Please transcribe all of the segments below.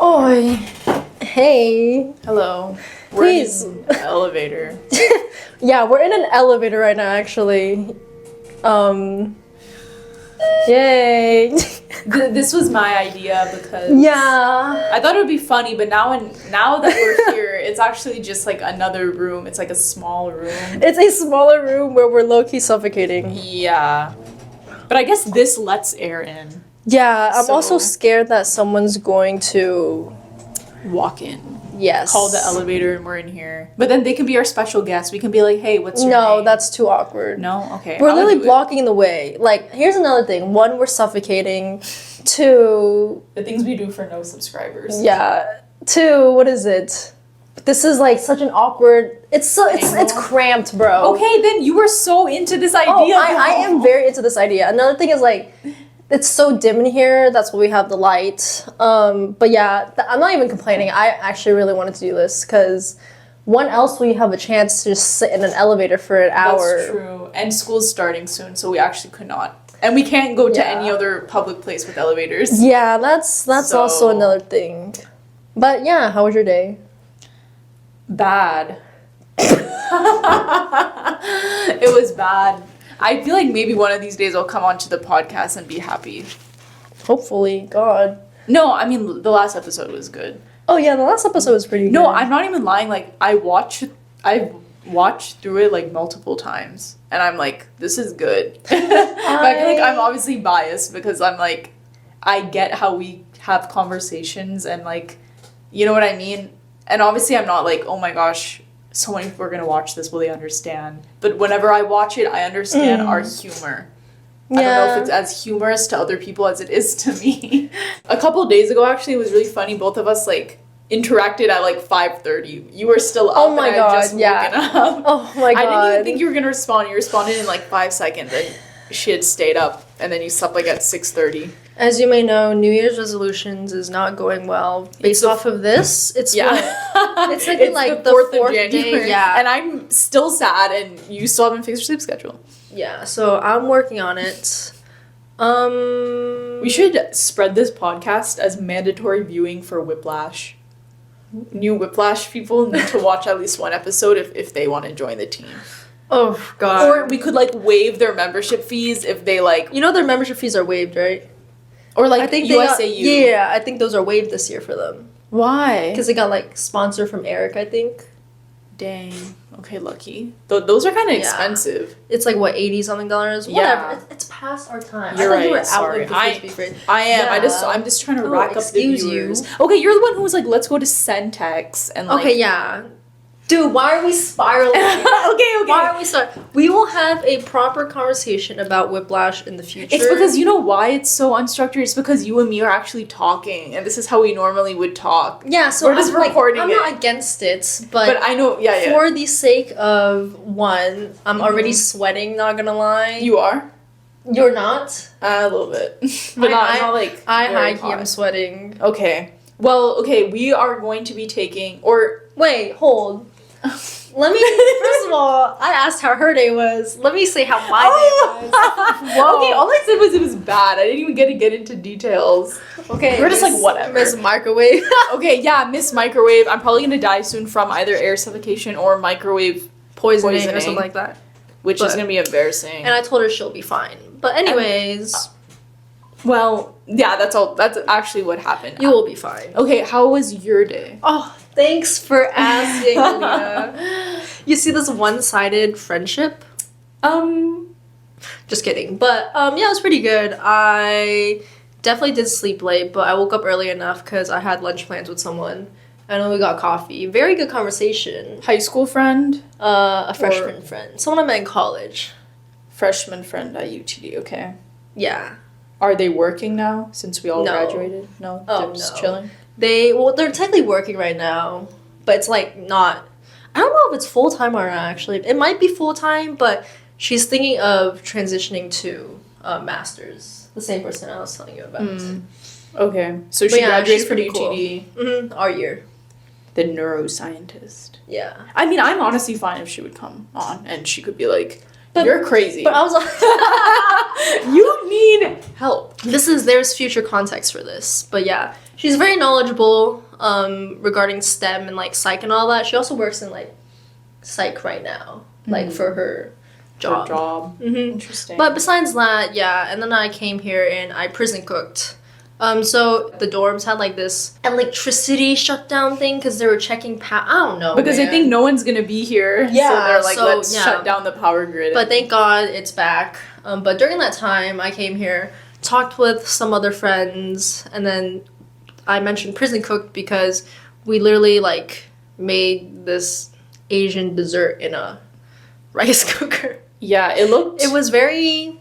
Oi. Hey. Hello. Please. We're in an elevator. Yeah, we're in an elevator right now, actually. Yay. This was my idea because Yeah. I thought it would be funny, but now that we're here, it's actually just like another room. It's like a small room. It's a smaller room where we're low-key suffocating. Yeah. But I guess this lets air in. Yeah, I'm also So- scared that someone's going to... Walk in. Yes. Call the elevator and we're in here. But then they can be our special guests. We can be like, hey, what's your No, name? that's too awkward. No? Okay. We're I'll literally do it. blocking the way. Like, here's another thing. One, we're suffocating. Two, The things we do for no subscribers. yeah. Two, what is it? This is like such an awkward. It's cramped, bro. Okay, then you were so into this idea. Oh, I am very into this idea. Another thing is like, it's so dim in here. That's why we have the light. But yeah, I'm not even complaining. I actually really wanted to do this because when else will you have a chance to just sit in an elevator for an hour? That's true. And school's starting soon, so we actually could not. And we can't go to Yeah. any other public place with elevators. Yeah, that's So- also another thing. But yeah, how was your day? Bad. It was bad. I feel like maybe one of these days I'll come onto the podcast and be happy. Hopefully, God. No, I mean, the last episode was good. Oh yeah, the last episode was pretty good. No, I'm not even lying. Like, I've watched through it like multiple times, and I'm like, this is good. But I feel like I'm obviously biased because I'm like, I get how we have conversations and like, you know what I mean? And obviously I'm not like, oh my gosh, so many people are gonna watch this, will they understand? But whenever I watch it, I understand our humor. I don't know if it's as humorous to other people as it is to me. A couple of days ago, actually, it was really funny. Both of us like interacted at like 5:30. You were still up. Oh my and God, I had just yeah. woken up. Oh my God. I didn't even think you were gonna respond. You responded in like 5 seconds, and she had stayed up, and then you slept like at 6:30. As you may know, New Year's resolutions is not going well. Based off of this, it's Yeah, what? It's like the fourth day, yeah. and I'm still sad, and you still haven't fixed your sleep schedule. Yeah, so I'm working on it. We should spread this podcast as mandatory viewing for Whiplash. New Whiplash people need to watch at least one episode if they want to join the team. Oh God. Or we could like waive their membership fees if they like, You know their membership fees are waived, right? or like I think USAU. yeah, I think those are waived this year for them. Why? Because they got like sponsor from Eric, I think. Dang. Okay, lucky. Those are kind of Yeah. expensive. It's like what, $80-something? Whatever. Yeah. It's past our time. You're I thought you right, were out sorry. with the frisbee phrase. I am. Yeah. I'm just trying to Oh, rack up the excuse you. viewers. Okay, you're the one who was like, let's go to Centex and like. Okay, yeah. Dude, why are we spiraling? okay. Why are we We will have a proper conversation about Whiplash in the future. It's because you know why it's so unstructured? It's because you and me are actually talking, and this is how we normally would talk. yeah, so we're just recording I'm it. not against it, But I know, yeah. for the sake of one, I'm already sweating. Not gonna lie. You are? You're not. A little bit, but not like. I very high key am hot. sweating. Okay. Well, okay. We are going to be taking Wait, hold. Let me. First of all, I asked how her day was. Let me say how my day was. Whoa. Okay, all I said was it was bad. I didn't even get to get into details. Okay, We're just like, Miss- whatever. Miss Microwave. Okay, yeah, Miss Microwave. I'm probably gonna die soon from either air suffocation or microwave Poisoning or Poisoning. something like that. which is But- gonna be embarrassing. And I told her she'll be fine. But anyways, well, yeah, that's all. That's actually what happened. you will be fine. Okay, how was your day? Oh, thanks for asking, Aleena. You see this one-sided friendship? Just kidding. But yeah, it was pretty good. I definitely did sleep late, but I woke up early enough because I had lunch plans with someone. And then we got coffee. Very good conversation. High school friend, A freshman friend. Someone I met in college. freshman friend at UTD. Okay. Yeah. Are they working now since we all No. graduated? No, Oh, they're just no. chilling. They're technically working right now, but it's like not. I don't know if it's full time or not. Actually, it might be full time, but she's thinking of transitioning to masters. The same person I was telling you about. Okay, so But she yeah, graduated she's from pretty UTD. cool. Our year. The neuroscientist. Yeah. I mean, I'm honestly fine if she would come on and she could be like, You're crazy. But I was like, You need help. there's future context for this. But yeah, she's very knowledgeable regarding STEM and like psych and all that. She also works in like psych right now, like for her job. Interesting. But besides that, yeah, and then I came here and I prison cooked. So the dorms had like this electricity shutdown thing because they were checking I don't know, because man. they think no one's gonna be here. Yeah, so they're like, so, let's yeah. shut down the power grid. But thank God it's back. But during that time, I came here, talked with some other friends, and then I mentioned prison cooked because we literally like made this Asian dessert in a rice cooker. Yeah, it was very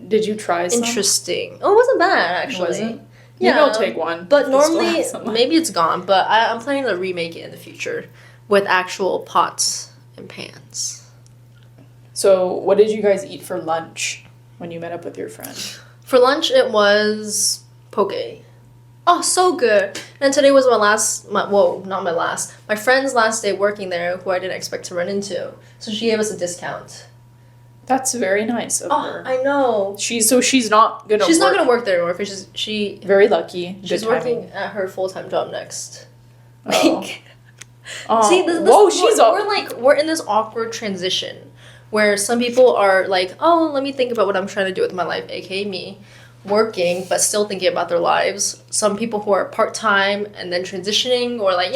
Did you try some? interesting. Oh, it wasn't bad actually. Wasn't? Yeah, Maybe I'll take one. But If they still normally, have some. maybe it's gone. But I'm planning to remake it in the future with actual pots and pans. So, what did you guys eat for lunch when you met up with your friend? For lunch, it was poke. Oh, so good. And today was my friend's last day working there, who I didn't expect to run into. So she gave us a discount. That's very nice of her. I know. She's not gonna. She's not gonna work there anymore because she Very lucky. she's Good timing. working at her full-time job next. Oh. Oh. See, we're in this awkward transition where some people are like, oh, let me think about what I'm trying to do with my life, aka me, working but still thinking about their lives. Some people who are part-time and then transitioning, or like,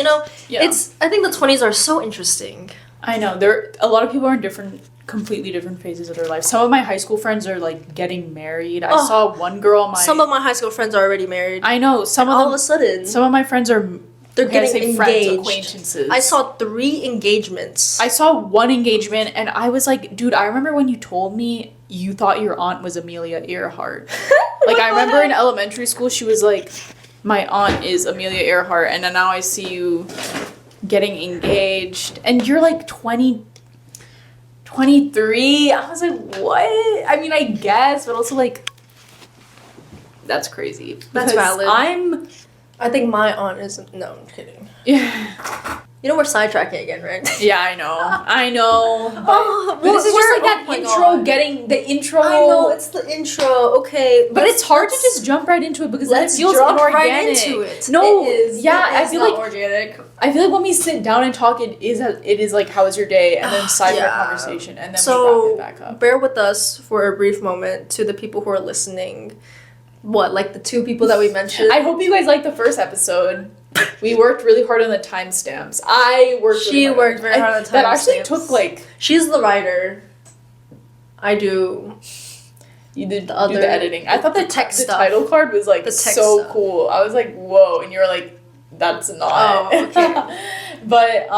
Yeah. I think the 20s are so interesting. I know a lot of people are in completely different phases of their life. Some of my high school friends are like getting married. I saw one girl. Some of my high school friends are already married. I know some of all them. of a sudden, Some of my friends are. they're getting friends, engaged. acquaintances. I saw 3 engagements. I saw one engagement, and I was like, dude, I remember when you told me you thought your aunt was Amelia Earhart. Like, I remember in elementary school, she was like, my aunt is Amelia Earhart, and then now I see you getting engaged, and you're like 23. I was like, what? I mean, I guess, but also like, that's crazy. That's Because valid. I think my aunt isn't. No, I'm kidding. Yeah. We're sidetracking again, right? Yeah, I know. Oh, But this is just like that my intro, God. getting the intro. I know, it's the intro. Okay. But it's hard to just jump right into it because then it let's feels jump inorganic. right into it. No, It is. yeah, It I is feel not like organic. when we sit down and talk, it is like, how was your day, and then side conversation, and then we So wrap it back up. bear with us for a brief moment to the people who are listening. What, like the 2 people that we mentioned? I hope you guys liked the first episode. We worked really hard on the timestamps. I worked. She worked very hard on the That actually timestamps. took like. She's the writer. I do. You did The other- do the editing. I thought the the text the stuff. title card was like The text so stuff. cool. I was like, whoa, and you were like, that's not. Oh, okay. But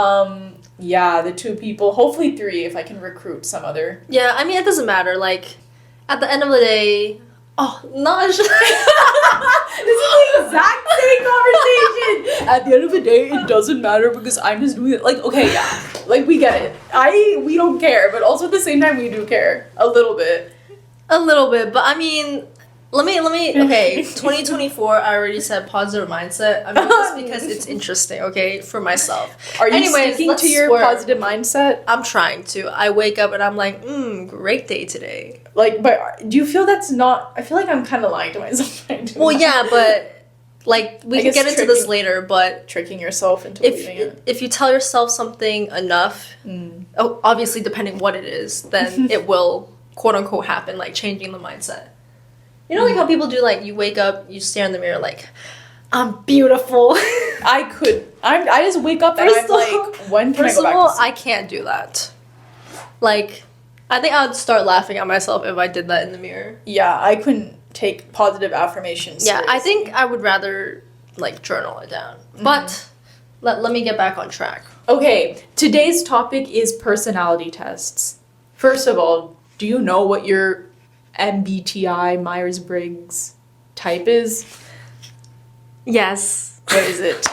yeah, the 2 people, hopefully 3 if I can recruit some other. Yeah, I mean, it doesn't matter. Like, at the end of the day. Oh, Naj. This is the exact same conversation. At the end of the day, it doesn't matter because I'm just doing it. Like, okay, yeah, like we get it. We don't care, but also at the same time, we do care a little bit. A little bit, but I mean, let me. Okay, 2024. I already said positive mindset. I'm doing this because it's interesting. Okay, for myself. Are you Anyways, sticking let's to your swerve. positive mindset? I'm trying to. I wake up and I'm like, great day today. Like, but do you feel that's not? I feel like I'm kind of lying to myself. Well, yeah, but like we I can guess get into this later. But tricking yourself into believing it. if you tell yourself something enough, obviously depending what it is, then it will quote unquote happen. Like changing the mindset. You know, like how people do. Like you wake up, you stare in the mirror, like I'm beautiful. I just wake up and I'm like, when can I First go of back all, to sleep? I can't do that. Like, I think I would start laughing at myself if I did that in the mirror. Yeah, I couldn't take positive affirmations. Yeah, I seriously. think I would rather like journal it down. But let me get back on track. Okay, today's topic is personality tests. First of all, do you know what your MBTI Myers-Briggs type is? Yes. What is it?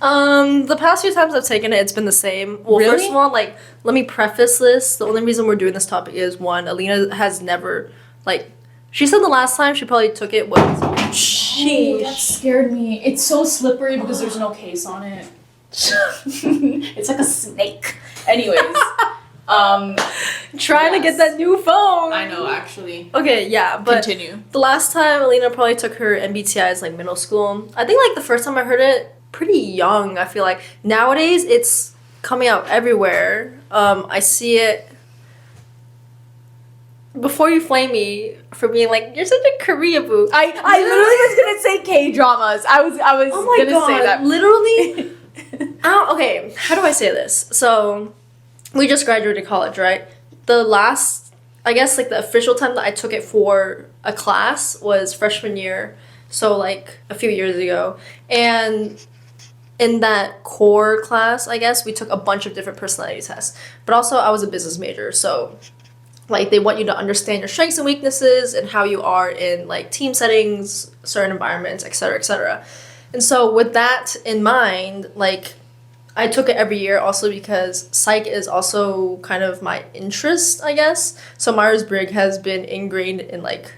The past few times I've taken it, it's been the same. Well, Really? first of all, like, let me preface this. The only reason we're doing this topic is, one, Aleena has never, like, she said the last time she probably took it was... Oh, that scared me. It's so slippery because there's no case on it. It's like a snake. Anyways, Trying to get that new phone. I know, actually. Okay, yeah, but Continue. the last time Aleena probably took her MBTI is like middle school. I think like the first time I heard it, pretty young. I feel like nowadays it's coming out everywhere. I see it. Before you flame me for being like, you're such a Korea boo. I literally was gonna say K-dramas. I was Oh my gonna god, say that. literally. Okay, how do I say this? So, we just graduated college, right? The last, I guess, like the official time that I took it for a class was freshman year. So, like a few years ago. And in that core class, I guess, we took a bunch of different personality tests. But also, I was a business major, so like they want you to understand your strengths and weaknesses and how you are in like team settings, certain environments, etc., etc. And so with that in mind, like I took it every year also because psych is also kind of my interest, I guess. So Myers-Briggs has been ingrained in like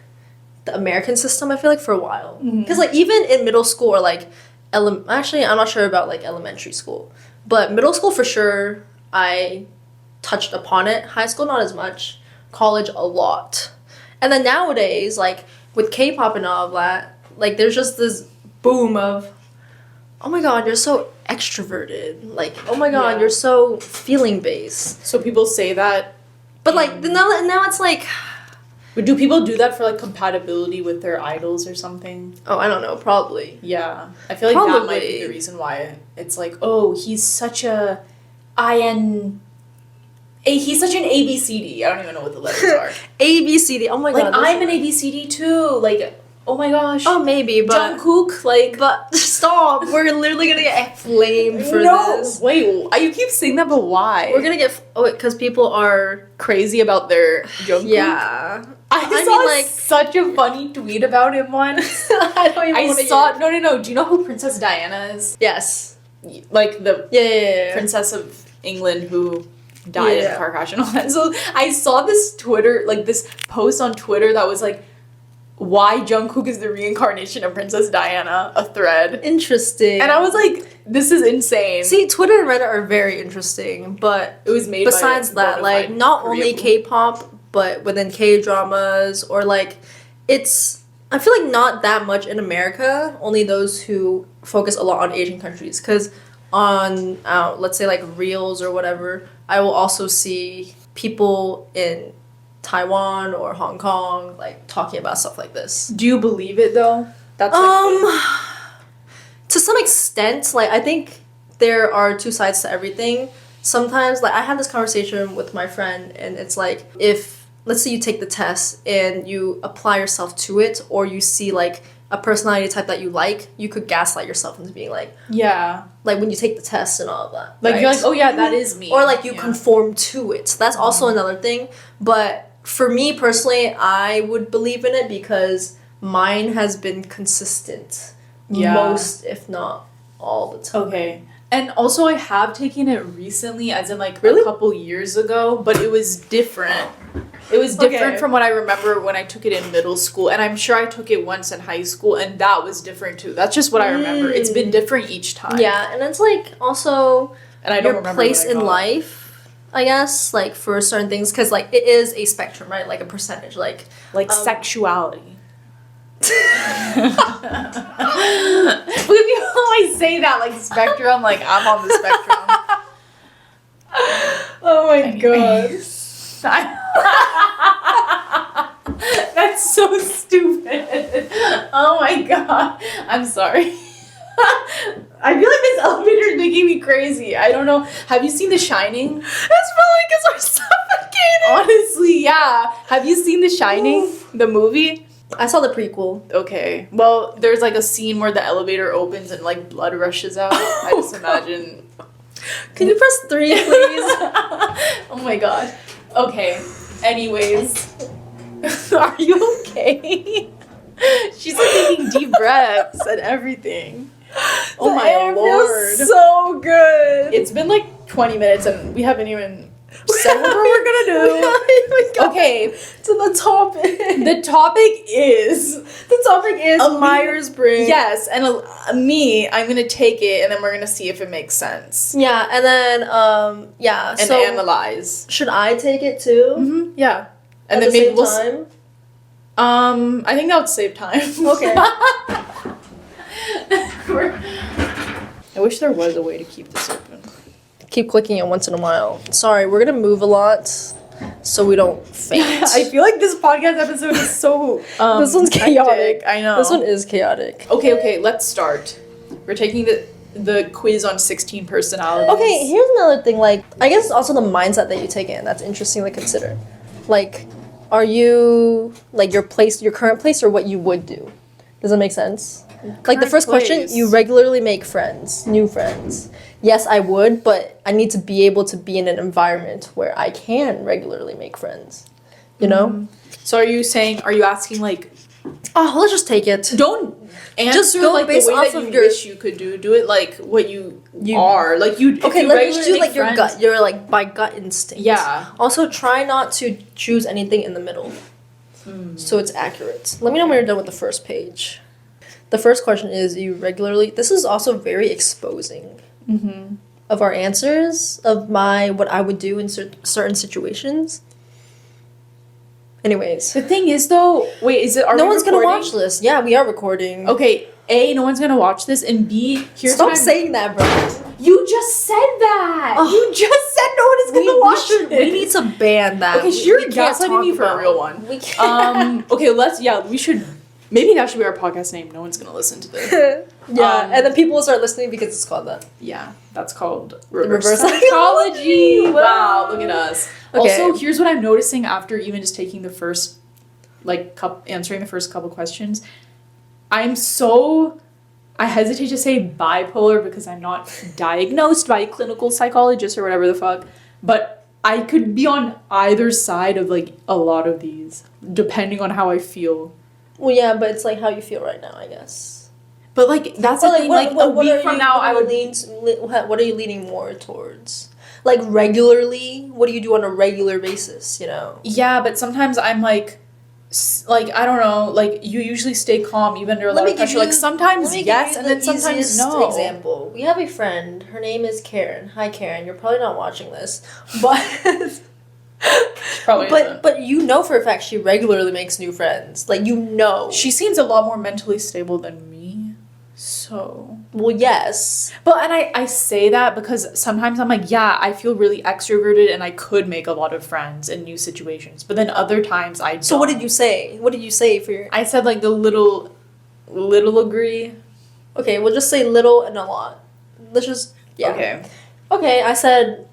the American system, I feel like, for a while. Because like even in middle school or like actually I'm not sure about like elementary school, but middle school for sure I touched upon it. High school not as much. College a lot. And then nowadays, like with K-pop and all of that, like there's just this boom of, oh my god, you're so extroverted. Like, oh my god, you're so feeling based. So people say that. But like now it's like, do people do that for like compatibility with their idols or something? oh, I don't know, probably. Yeah. I feel like that might be the reason why it's like, oh, he's such a he's such an ABCD. I don't even know what the letters are. ABCD. Oh my Like, god. I'm an ABCD too. Like, oh my gosh. Oh, maybe, but Jungkook, like. but stop. We're literally gonna get flamed for No, this. wait. You keep saying that, but why? We're gonna get because people are crazy about their Jungkook. yeah. I saw mean, like such a funny tweet about him once. I don't even. I wanna saw hear it. no. Do you know who Princess Diana is? Yes. Like the Yeah. princess of England who died in Yeah. a car crash and all that. So I saw this this post on Twitter that was like, why Jungkook is the reincarnation of Princess Diana, a thread. Interesting. And I was like, this is insane. see, Twitter and Reddit are very interesting, but it was made besides by that, like not only K-pop, but within K-dramas or like it's I feel like not that much in America, only those who focus a lot on Asian countries cuz on let's say like Reels or whatever, I will also see people in Taiwan or Hong Kong like talking about stuff like this. Do you believe it though? That's To some extent, like I think there are two sides to everything. Sometimes like I had this conversation with my friend and it's like if let's say you take the test and you apply yourself to it or you see like a personality type that you like, you could gaslight yourself into being like like when you take the test and all of that. Like right? you're like, oh yeah, that is me. Or like you conform to it. So that's also another thing. But for me personally, I would believe in it because mine has been consistent most, if not all the time. Okay. And also I have taken it recently, as in like Really? a couple years ago, but it was different. It was different from what I remember when I took it in middle school, and I'm sure I took it once in high school, and that was different too. That's just what I remember. It's been different each time. Yeah, and it's like also and I don't your remember place what I in got. life, I guess, like for certain things, because like it is a spectrum, right? Like a percentage, like sexuality. When people always say that, like spectrum, like I'm on the spectrum. oh my god. That's so stupid. Oh my god. I'm sorry. I feel like this elevator is making me crazy. I don't know. Have you seen The Shining? That's probably because we're suffocating. Honestly, yeah. Have you seen The Shining, the movie? I saw the prequel. Okay. Well, there's like a scene where the elevator opens and like blood rushes out. I just imagine. Can you press 3, please? Oh my god. Okay. Anyways. Are you okay? She's like taking deep breaths and everything. Oh my lord. Feels so good. It's been like 20 minutes and we haven't even said what we're gonna do. Okay, to the topic. the topic is Myers-Briggs. yes, and me. I'm gonna take it, and then we're gonna see if it makes sense. Yeah, and then And so analyze. should I take it too? Mm-hmm. Yeah, At and then the maybe same we'll. time? I think that would save time. Okay. I wish there was a way to keep this open. Keep clicking it once in a while. Sorry, we're gonna move a lot so we don't faint. I feel like this podcast episode is so This one's chaotic. hectic. I know. This one is chaotic. Okay, let's start. We're taking the quiz on 16 personalities. Okay, here's another thing. Like, I guess it's also the mindset that you take in. That's interesting to consider. Like, are you like your current place, or what you would do? Does that make sense? Like the first question, you regularly make friends, new friends. Yes, I would, but I need to be able to be in an environment where I can regularly make friends. You know? So are you asking like, Oh, let's just take it. don't answer Just go like the based way off that of you your- wish you could do. Do it like what you are. Like you. Okay, you let's do regularly like make your friends- gut. Your like by gut instinct. Yeah. Also, try not to choose anything in the middle, so it's accurate. Let me know when you're done with the first page. The first question is: you regularly. This is also very exposing of our answers of what I would do in certain situations. Anyways, The thing is though, wait, is it? Are no we one's gonna recording? watch this. Yeah, we are recording. Okay, A, no one's gonna watch this, and B, here's Stop what I'm- saying that, bro. You just said that. Ugh. You just said no one is gonna watch it. We need to ban that. Okay, We you're can't gaslighting talk me for a about- real one. We can't. Okay, we should. Maybe that should be our podcast name. No one's gonna listen to this. Yeah, and then people will start listening because it's called that. Yeah, that's called Reverse reverse psychology. psychology. Wow, look at us. Okay. Also, here's what I'm noticing after even just taking the first, answering the first couple questions. I hesitate to say bipolar because I'm not diagnosed by a clinical psychologist or whatever the fuck, but I could be on either side of like a lot of these, depending on how I feel. Well, yeah, but it's like how you feel right now, I guess. But like that's the thing. Like a week from now, I would. What are you leaning more towards? Like regularly, what do you do on a regular basis? You know. Yeah, but sometimes I'm like I don't know. Like you usually stay calm even under a lot of pressure. Like sometimes yes, and then sometimes no. Example: we have a friend. Her name is Karen. Hi, Karen. You're probably not watching this, but. Probably isn't. But you know for a fact she regularly makes new friends. Like, you know. She seems a lot more mentally stable than me. So. Well, yes. But, and I say that because sometimes I'm like, yeah, I feel really extroverted and I could make a lot of friends in new situations. But then other times I don't. So what did you say? What did you say for your... I said like the little agree. Okay, we'll just say little and a lot. Let's just... Yeah. Okay. Okay, I said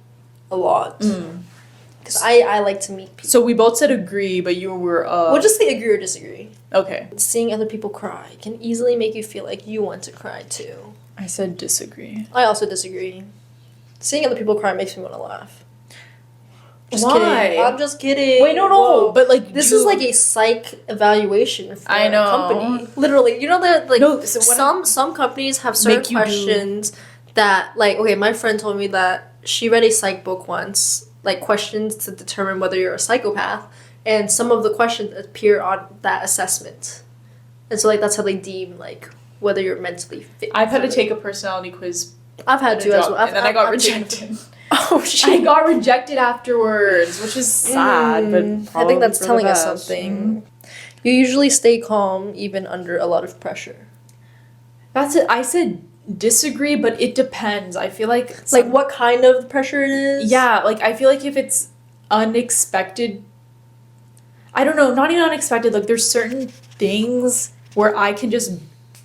a lot. Because I like to meet people. So we both said agree, but you were... We'll just say agree or disagree. Okay. Seeing other people cry can easily make you feel like you want to cry too. I said disagree. I also disagree. Seeing other people cry makes me want to laugh. Just Why? kidding. I'm just kidding. Wait, no. Whoa. But like... This is like a psych evaluation for I know. a company. Literally. You know that like No, so what some companies have certain Make you do- questions that like okay, my friend told me that she read a psych book once, like questions to determine whether you're a psychopath, and some of the questions appear on that assessment. And so like that's how they deem like whether you're mentally fit. I've had to take a personality quiz. I've had to as well. And then I got I've taken- rejected. Oh I shit. got rejected afterwards, which is sad, but I think that's probably telling for the us best. something. You usually stay calm even under a lot of pressure. That's it. I said disagree, but it depends. I feel like Like what kind of pressure it is? yeah, like I feel like if it's unexpected, I don't know, not even unexpected. Like there's certain things where I can just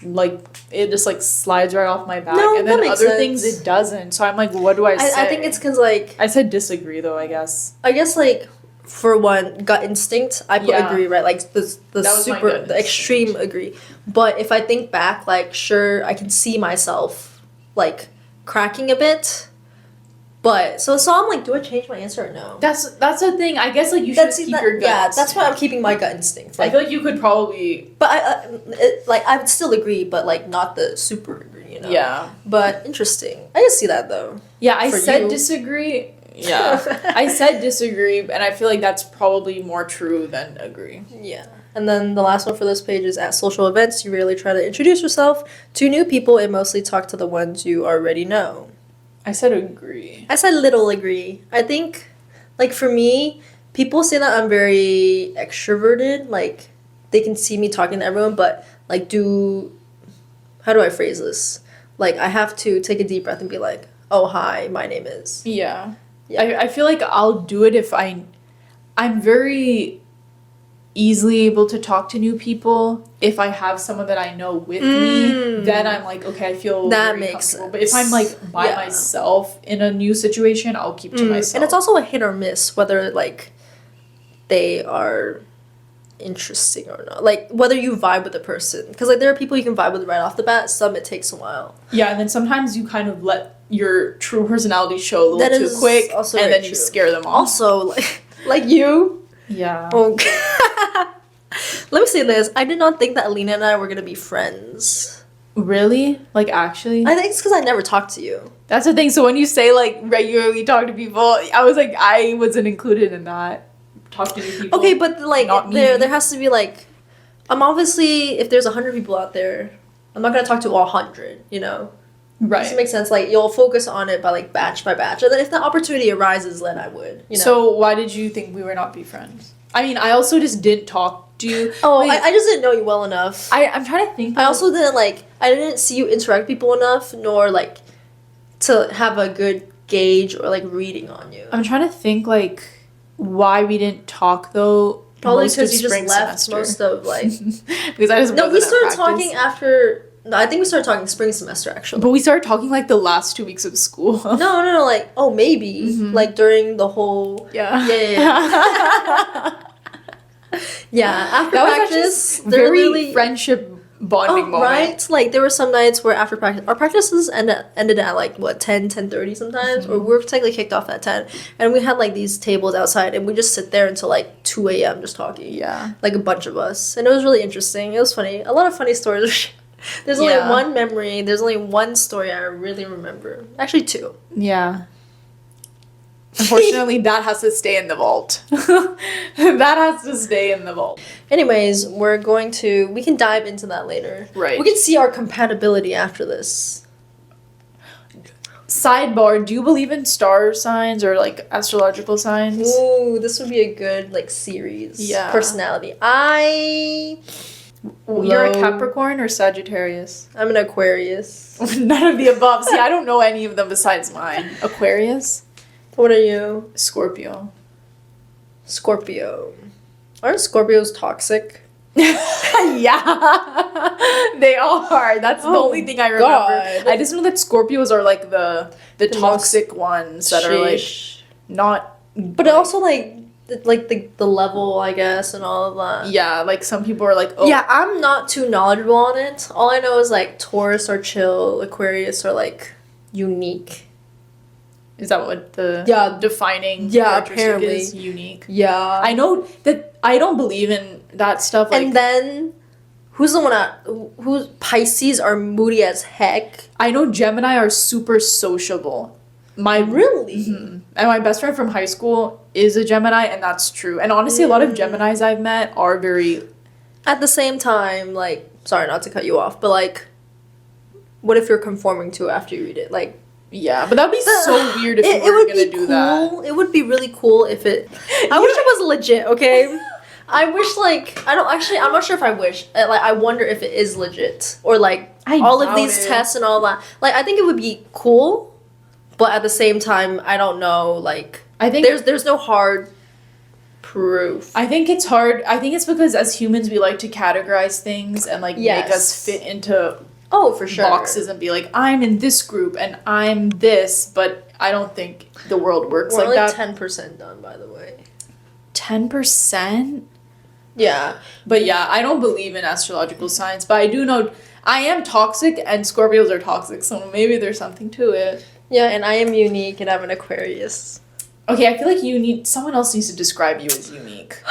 like it just like slides right off my back, No, and that then makes other sense. things it doesn't. So I'm like, what do I say? I think it's because like I said disagree though. I guess. I guess like for one gut instinct I put Yeah. agree, right? Like the That was my super gut the extreme agree. But if I think back, like sure I can see myself like cracking a bit. But so I'm like, do I change my answer or no? That's the thing. I guess like you should keep your gut. Yeah, that's why I'm keeping my gut instinct. I Like, feel like you could probably. but I would still agree, but like not the super agree, you know. Yeah. But interesting. I can see that though. Yeah, I For said you. disagree. Yeah. I said disagree, and I feel like that's probably more true than agree. Yeah. And then the last one for this page is at social events, you rarely try to introduce yourself to new people and mostly talk to the ones you already know. I said agree. I said little agree. I think, like, for me, people say that I'm very extroverted. Like, they can see me talking to everyone, but, like, how do I phrase this? Like, I have to take a deep breath and be like, oh, hi, my name is. Yeah. Yeah. I feel like I'll do it if I'm very easily able to talk to new people. If I have someone that I know with me, then I'm like, okay, I feel that very makes comfortable. sense. But if I'm like by myself in a new situation, I'll keep to myself. And it's also a hit or miss whether, like, they are interesting or not. Like, whether you vibe with a person. Because, like, there are people you can vibe with right off the bat. Some, it takes a while. Yeah, and then sometimes you kind of let your true personality show a little too quick, and then you scare them off. Also, like you. Yeah. Okay. Let me say this. I did not think that Aleena and I were going to be friends. Really? Like, actually? I think it's because I never talked to you. That's the thing. So when you say, like, regularly talk to people, I was like, I wasn't included in that. Talk to new people. Okay, but, like, not me. there has to be, like... I'm obviously... If there's 100 people out there, I'm not going to talk to all 100, you know? Right. Does it make sense? Like, you'll focus on it by, like, batch by batch. And then if the opportunity arises, then I would, you know? So why did you think we were not be friends? I mean, I also just didn't talk to you. Oh, I just didn't know you well enough. I'm trying to think. I also didn't, like... I didn't see you interact with people enough, nor, like, to have a good gauge or, like, reading on you. I'm trying to think, like, why we didn't talk, though. Probably because you just left semester. most of, like... Because I just No, wasn't we at started practice. talking after... No, I think we started talking spring semester, actually. But we started talking, like, the last 2 weeks of school. No, like, oh, maybe. Like, during the whole... Yeah. Yeah. Yeah, after That was practice... actually very friendship bonding moment. Right? Like, there were some nights where after practice... Our practices ended at, like, what, 10:30 sometimes? Or we were technically kicked off at 10. And we had, like, these tables outside, and we just sit there until, like, 2 a.m. just talking. Yeah. Like, a bunch of us. And it was really interesting. It was funny. A lot of funny stories. There's only one memory. There's only one story I really remember. Actually, two. Yeah. Unfortunately, that has to stay in the vault. That has to stay in the vault. Anyways, we can dive into that later. Right. We can see our compatibility after this. Sidebar, do you believe in star signs or, like, astrological signs? Ooh, this would be a good, like, series. Yeah. Personality. You're a Capricorn or Sagittarius? I'm an Aquarius. None of the above. See, I don't know any of them besides mine. Aquarius? What are you? Scorpio. Scorpio. Aren't Scorpios toxic? Yeah. They are. That's the only thing I remember. God. I just know that Scorpios are, like, the toxic ones that are, like, not... But also, like the level, I guess, and all of that. Yeah, like, some people are like, oh... Yeah, I'm not too knowledgeable on it. All I know is, like, Taurus are chill, Aquarius are, like, unique. Is that what the defining characteristic apparently is? Unique. Yeah. I know that I don't believe in that stuff. Like, and then, who's Pisces are moody as heck. I know Gemini are super sociable. Really? And my best friend from high school is a Gemini, and that's true. And honestly, a lot of Geminis I've met are very... At the same time, like, sorry not to cut you off, but, like, what if you're conforming to it after you read it? Like... Yeah, but that'd be so weird if you were gonna do that. It would be really cool if it... I wish it was legit, okay? I wish, like... I'm not sure if I wish. Like, I wonder if it is legit. Or, like, all of these tests and all that. Like, I think it would be cool, but at the same time, I don't know, like... I think there's no hard proof. I think it's hard. I think it's because as humans, we like to categorize things and, like, make us fit into... Oh, for sure. Boxes and be like, I'm in this group and I'm this, but I don't think the world works like that. We're only 10% done, by the way. 10%? Yeah. But yeah, I don't believe in astrological signs, but I do know I am toxic and Scorpios are toxic, so maybe there's something to it. Yeah, and I am unique and I'm an Aquarius. Okay, I feel like someone else needs to describe you as unique.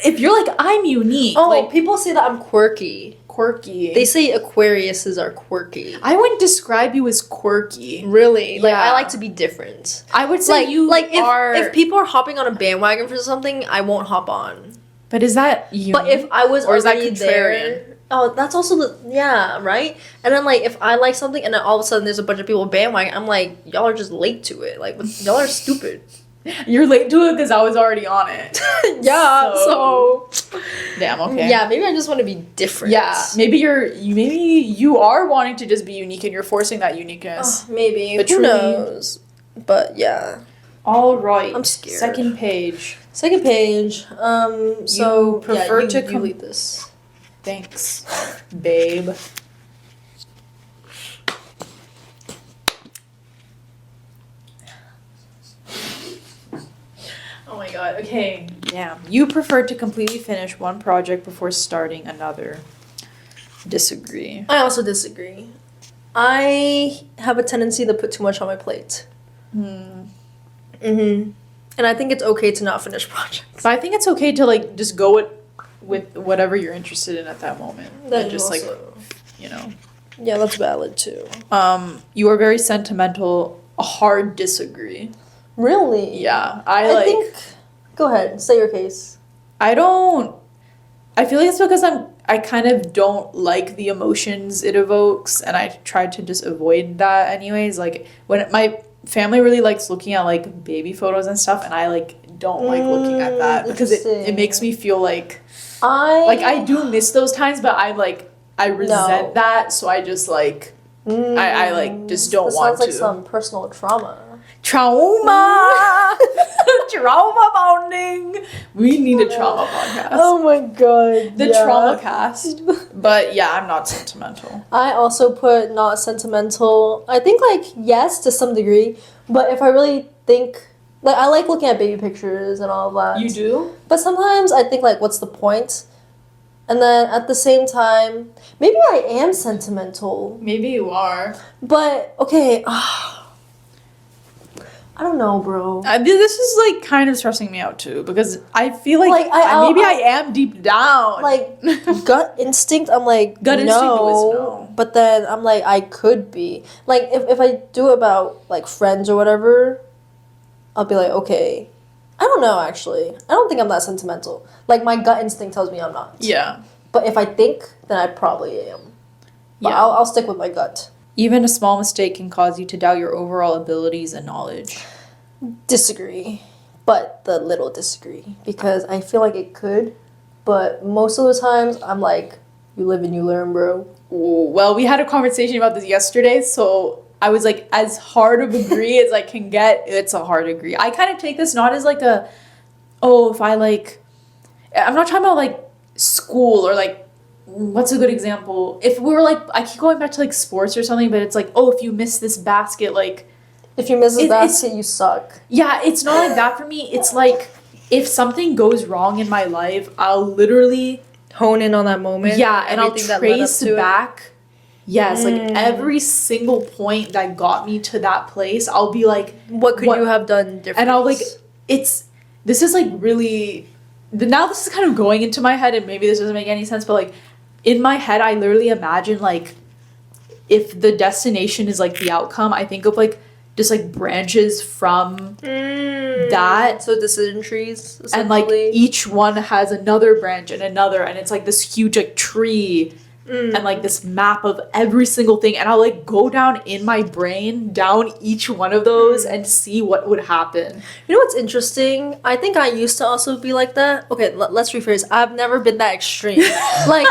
if you're like, I'm unique. Oh, like people say that I'm quirky. quirky. They say Aquariuses are quirky. I wouldn't describe you as quirky. Really? Like, Yeah. I like to be different. I would say if people are hopping on a bandwagon for something, I won't hop on. But is that unique? But if I was or is that already contrarian? there, oh, that's also right. And then like if I like something and then all of a sudden there's a bunch of people bandwagon, I'm like, y'all are just late to it. Like y'all are stupid. You're late to it because I was already on it. Yeah. So damn. Okay. yeah, maybe I just want to be different. Yeah. Maybe you are wanting to just be unique and you're forcing that uniqueness. Maybe. But Who truly- knows? But yeah. All right. I'm scared. Second page. Second page. So You prefer to you lead this. Thanks, babe. Oh my god, okay. Yeah. You prefer to completely finish one project before starting another. Disagree. I also disagree. I have a tendency to put too much on my plate. And I think it's okay to not finish projects. But I think it's okay to like just go with whatever you're interested in at that moment. That and is just also- you know. Yeah, that's valid too. You are very sentimental. A hard disagree. Really? Yeah. I think. Go ahead. Say your case. I feel like it's because I kind of don't like the emotions it evokes, and I try to just avoid that anyways. Like when my family really likes looking at like baby photos and stuff, and I like don't like looking at that because it makes me feel like I do miss those times, but I resent that, so I just like I like just don't want sounds like to. some personal trauma. Trauma bonding. We need a trauma podcast. Oh my god. The trauma cast. But yeah, I'm not sentimental. I also put not sentimental. I think like yes to some degree, but if I really think like I like looking at baby pictures and all of that. You do? But sometimes I think like what's the point? And then at the same time, maybe I am sentimental. Maybe you are. But okay, I don't know, bro. This is like kind of stressing me out too because I feel like, Like, I am deep down. Like gut instinct, I'm like Gut instinct no, was no. but then I'm like I could be. Like if I do it about like friends or whatever, I'll be like okay. I don't know actually. I don't think I'm that sentimental. Like my gut instinct tells me I'm not. Yeah. But if I think, then I probably am. But Yeah. I'll stick with my gut. Even a small mistake can cause you to doubt your overall abilities and knowledge. Disagree, but the little disagree because I feel like it could, but most of the times I'm like, you live and you learn, bro. Ooh, well, we had a conversation about this yesterday, so I was like, as hard of agree as I can get, it's a hard agree. I kind of take this not as like if I like, I'm not talking about like school or like, what's a good example? If we were like, I keep going back to like sports or something, but it's like, oh, if you miss this basket, like, If you miss a It's- basket, you suck. yeah, it's not like that for me. It's like, if something goes wrong in my life, I'll literally Hone in on that moment. yeah, and I'll everything that led up trace to it. back. Yes, like every single point that got me to that place, I'll be like, What could you have done different? and I'll like, this is like really, now this is kind of going into my head, and maybe this doesn't make any sense, but like, in my head, I literally imagine like, if the destination is like the outcome, I think of like, just like branches from that. So decision trees, And like essentially. each one has another branch and another, and it's like this huge like tree and like this map of every single thing, and I'll like go down in my brain down each one of those and see what would happen. You know what's interesting? I think I used to also be like that. Okay, let's rephrase. I've never been that extreme. Like,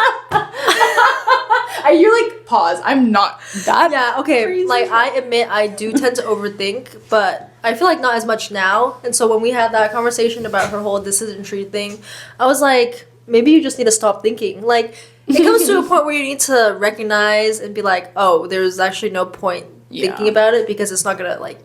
You're like, pause, I'm not that. yeah, okay. Crazy. Like, I admit I do tend to overthink, but I feel like not as much now. And so when we had that conversation about her whole decision tree thing, I was like, maybe you just need to stop thinking. Like, it comes to a point where you need to recognize and be like, oh, there's actually no point thinking about it because it's not gonna like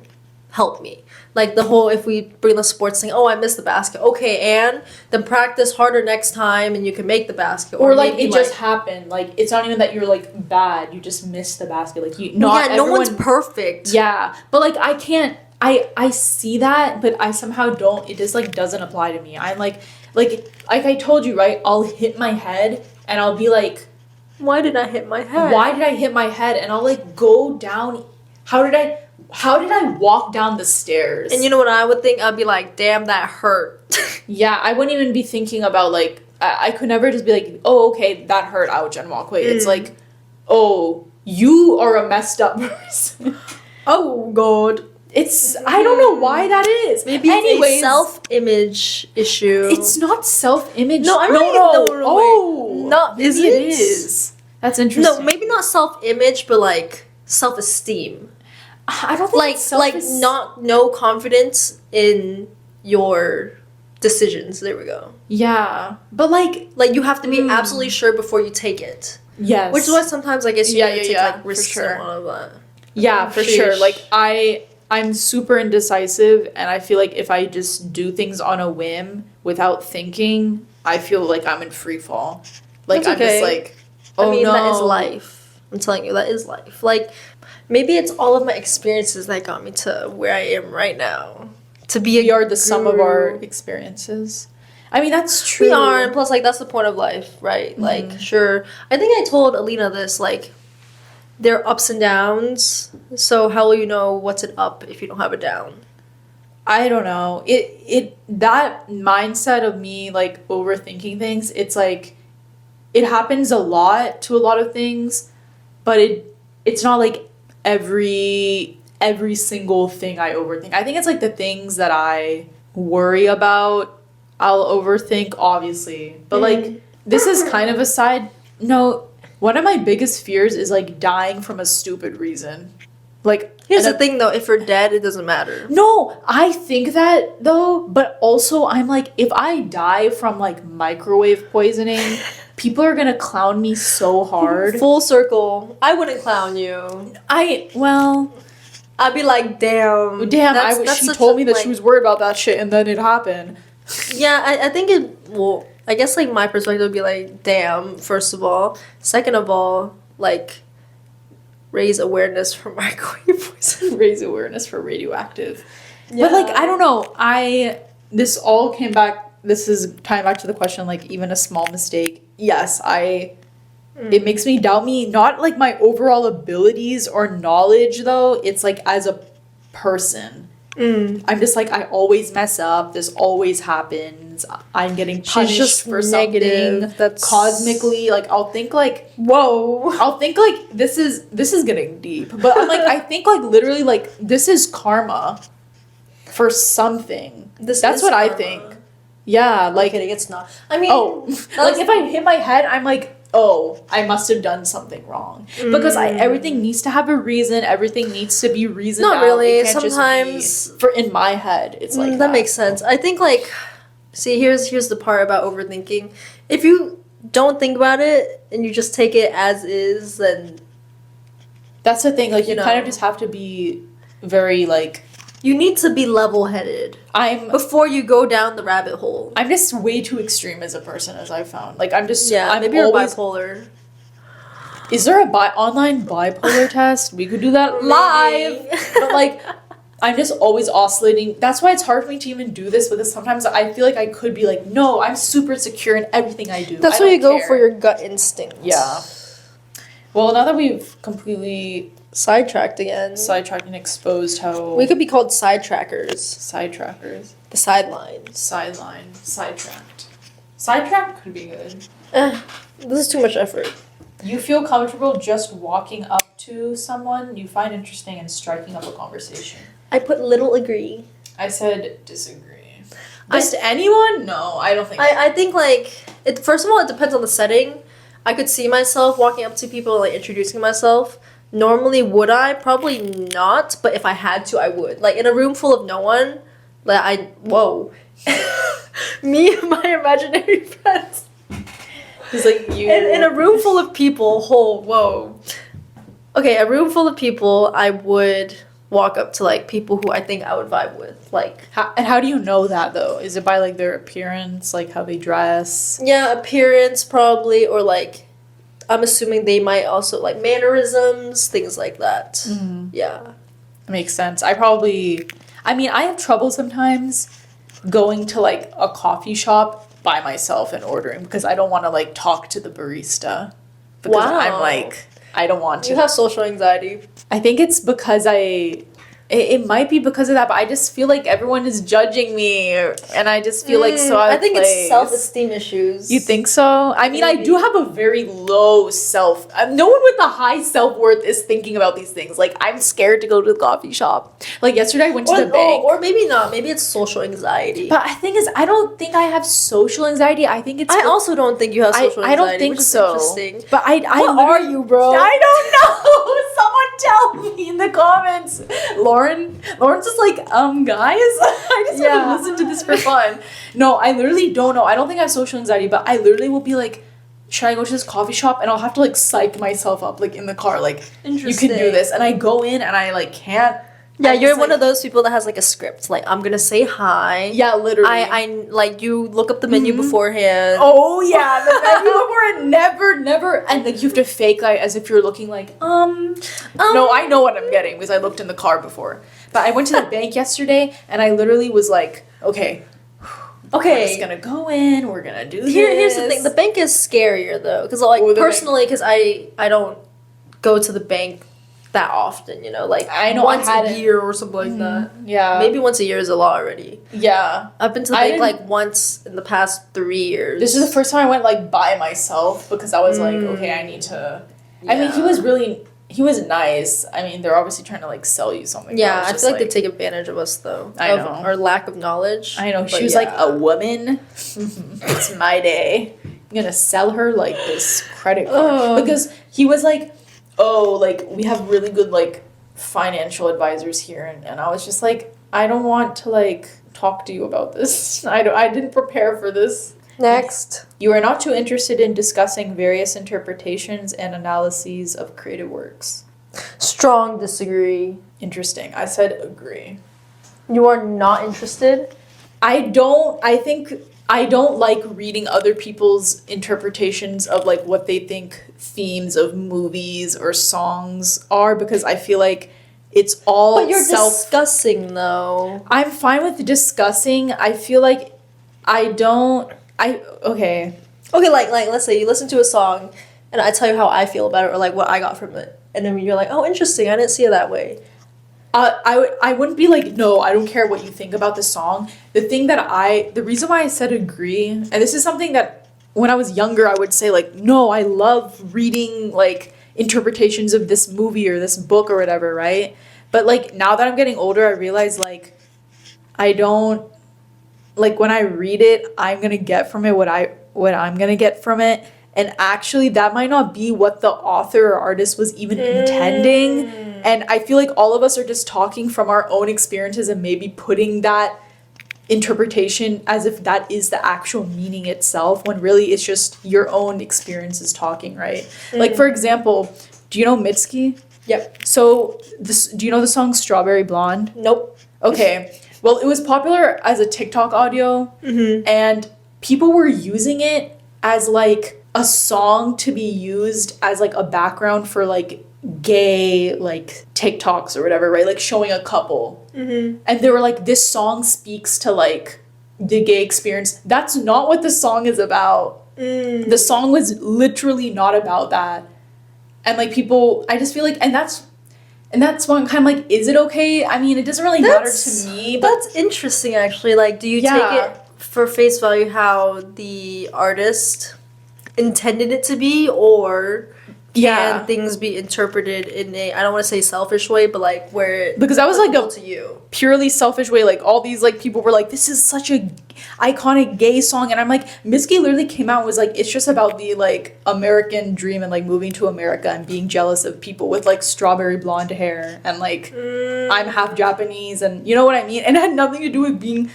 help me. Like the whole, if we bring the sports thing, oh, I missed the basket. Okay, and then practice harder next time and you can make the basket. Or like maybe, it just happened. Like it's not even that you're like bad. You just missed the basket. Like you not yeah, no everyone, one's perfect. Yeah. But like I can't I see that, but I somehow don't, it just like doesn't apply to me. I'm like like I told you, right? I'll hit my head and I'll be like, why did I hit my head? why did I hit my head? And I'll like go down. How did I walk down the stairs? And you know what I would think? I'd be like, damn, that hurt. Yeah, I wouldn't even be thinking about like, I could never just be like, oh, okay, that hurt, ouch, and walk away. It's like, oh, you are a messed up person. Oh, God. I don't know why that is. Maybe it's a self-image issue. It's not self-image. No, no. Oh, not maybe it is. That's interesting. No, maybe not self-image, but like self-esteem. I don't think like no confidence in your decisions. There we go. Yeah, but like you have to be absolutely sure before you take it. Yes, which is why sometimes I guess you need to take like risks and all of that. Yeah, for sure. Like I'm super indecisive, and I feel like if I just do things on a whim without thinking, I feel like I'm in free fall. Like I'm just like, oh, I mean, that is life. I'm telling you, that is life. Like maybe it's all of my experiences that got me to where I am right now. We are the sum of our experiences. I mean, that's true. We are, and plus, like, that's the point of life, right? Mm-hmm. Like, sure. I think I told Aleena this, like, there are ups and downs, so how will you know what's an up if you don't have a down? I don't know. That mindset of me, like, overthinking things, it's like, it happens a lot to a lot of things, but it's not, like, every single thing I overthink. I think it's like the things that I worry about, I'll overthink, obviously. But like, this is kind of a side note. One of my biggest fears is like dying from a stupid reason. Like, here's the thing though, if you're dead, it doesn't matter. No, I think that though, but also I'm like, if I die from like microwave poisoning, people are gonna clown me so hard. Full circle. I wouldn't clown you. I'd be like, damn. She told me that she was worried about that shit, and then it happened. Yeah, I think I guess, like, my perspective would be like, damn, first of all. Second of all, like, raise awareness for microwave poison. Raise awareness for radioactive. Yeah. But, like, I don't know. This all came back, this is tying back to the question, like, even a small mistake. Yes, it makes me doubt me, not like my overall abilities or knowledge though, it's like as a person. I'm just like, I always mess up, this always happens, I'm getting punished for something that's cosmically, like I'll think like, whoa, I'll think like this is getting deep, but I'm like, I think like literally like this is karma for something. That's what karma. I think. Yeah, like it's not. I mean, like if I hit my head, I'm like, oh, I must have done something wrong. Because everything needs to have a reason. Everything needs to be reasoned out. Not really. It can't sometimes just be in my head, it's like that makes sense. I think like, see, here's the part about overthinking. If you don't think about it and you just take it as is, then that's the thing. Like you kind of just have to be very like. You need to be level-headed before you go down the rabbit hole. I'm just way too extreme as a person, as I've found. Like, maybe you're bipolar. Is there a online bipolar test? We could do that live. But, like, I'm just always oscillating. That's why it's hard for me to even do this, because sometimes I feel like I could be like, no, I'm super secure in everything I do. That's why you go for your gut instinct. Yeah. Well, now that we've completely... sidetracked again. Sidetracked and exposed how... We could be called sidetrackers. Sidetrackers. The sideline. Sideline. Sidetracked. Sidetracked could be good. This is too much effort. You feel comfortable just walking up to someone you find interesting and striking up a conversation. I put little agree. I said disagree. Just anyone? No, I don't think... I think, like... First of all, it depends on the setting. I could see myself walking up to people and, like, introducing myself. Normally, would I? Probably not, but if I had to, I would. Like, in a room full of no one, like, whoa. Me and my imaginary friends. It's like you. In a room full of people, whoa. Okay, a room full of people, I would walk up to, like, people who I think I would vibe with. Like, how do you know that, though? Is it by, like, their appearance, like, how they dress? Yeah, appearance, probably, or, like, I'm assuming they might also like mannerisms, things like that. Mm-hmm. Yeah. Makes sense. I have trouble sometimes going to like a coffee shop by myself and ordering because I don't want to like talk to the barista because Wow. I'm like I don't want to. You have social anxiety. I think it's because it might be because of that, but I just feel like everyone is judging me, and I just feel like so out I of think place. it's self-esteem issues. You think so? I mean, I Maybe. do have a very low self. No one with a high self-worth is thinking about these things. Like, I'm scared to go to the coffee shop. Like, yesterday I went to the bank. Or maybe not. Maybe it's social anxiety. But the thing is, I don't think I have social anxiety. I think it's... I also don't think you have social anxiety. I don't think which is so. Interesting. But I What are you, bro? I don't know. Someone tell me in the comments. Lauren's just like, guys, I just want to listen to this for fun. No, I literally don't know. I don't think I have social anxiety, but I literally will be like, should I go to this coffee shop? And I'll have to like psych myself up like in the car, like, you can do this. And I go in and I like can't. Yeah, I'm you're just, one like- of those people that has like a script. Like, I'm gonna say hi. Yeah, literally. I like you look up the menu beforehand. Oh yeah, the menu before never, and like you have to fake like as if you're looking like No, I know what I'm getting because I looked in the car before. But I went to the bank yesterday and I literally was like, okay, we're just gonna go in. We're gonna do this. Here's the thing. The bank is scarier though, because like Oh, the personally, because I don't go to the bank that often. You know, like I know, once I a hadn't. year or something like that. Yeah, Maybe once a year is a lot already. Yeah, I've been to the I bank didn't- like once in the past 3 years. this is the first time I went like by myself because I was like, okay, I need to. I mean, he was nice. I mean, they're obviously trying to like sell you something. Yeah, but I was feel just, like they take advantage of us though. I of know. our lack of knowledge. I know. But She was yeah. like a woman. It's my day. I'm gonna sell her like this credit card Ugh. because he was like, oh, like we have really good like financial advisors here, and I was just like, I don't want to like talk to you about this. I didn't prepare for this. Next. You are not too interested in discussing various interpretations and analyses of creative works. Strong disagree. Interesting. I said agree. You are not interested? I don't like reading other people's interpretations of like what they think themes of movies or songs are because I feel like it's all But you're discussing though. I'm fine with discussing. I feel like okay. Okay, like let's say you listen to a song and I tell you how I feel about it or like what I got from it. And then you're like, oh, interesting, I didn't see it that way. I wouldn't be like, no, I don't care what you think about the song. The reason why I said agree, and this is something that when I was younger, I would say like, no, I love reading like interpretations of this movie or this book or whatever, right? But like now that I'm getting older, I realize like I don't like when I read it, I'm gonna get from it what I'm gonna get from it. And actually, that might not be what the author or artist was even intending. And I feel like all of us are just talking from our own experiences and maybe putting that interpretation as if that is the actual meaning itself, when really it's just your own experiences talking, right? Like, for example, do you know Mitski? Yep. So, do you know the song Strawberry Blonde? Nope. Okay. Well, it was popular as a TikTok audio, and people were using it as like a song to be used as like a background for like gay like TikToks or whatever, right? Like showing a couple. And they were like, this song speaks to like the gay experience. That's not what the song is about. The song was literally not about that. And like people, I just feel like, and that's why I'm kind of like, is it okay? I mean, it doesn't really matter to me, but That's interesting actually. Like, do you take it for face value how the artist intended it to be, or can things be interpreted in a, I don't want to say selfish way, but like where because that was like a to you. purely selfish way. Like all these like people were like, this is such a iconic gay song, and I'm like, Mitski literally came out and was like, it's just about the like American dream and like moving to America and being jealous of people with like strawberry blonde hair and like I'm half Japanese, and you know what I mean. And it had nothing to do with being.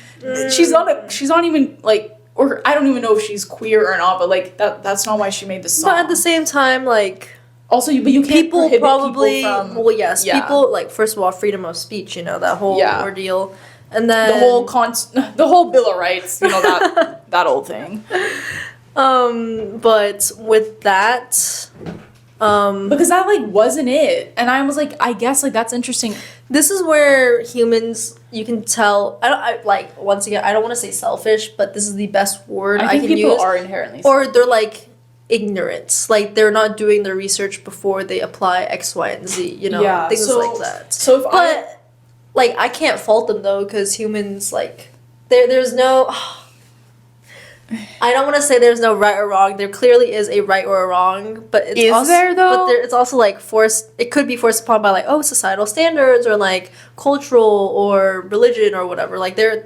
She's not even like. Or I don't even know if she's queer or not, but like that's not why she made the song. But at the same time, like also, but you can't people prohibit probably people from, well, yes, people like first of all freedom of speech, you know, that whole ordeal, and then the whole Bill of Rights, you know, that old thing. But with that, because that like wasn't it, and I was like, I guess like that's interesting. This is where humans, you can tell. Once again, I don't want to say selfish, but this is the best word I think can people use. are inherently Or they're like ignorant, like they're not doing their research before they apply X, Y, and Z. You know, things like that. So if I can't fault them though, because humans there's no. I don't want to say there's no right or wrong. There clearly is a right or a wrong, but it's also like forced. It could be forced upon by societal standards or like cultural or religion or whatever. Like there's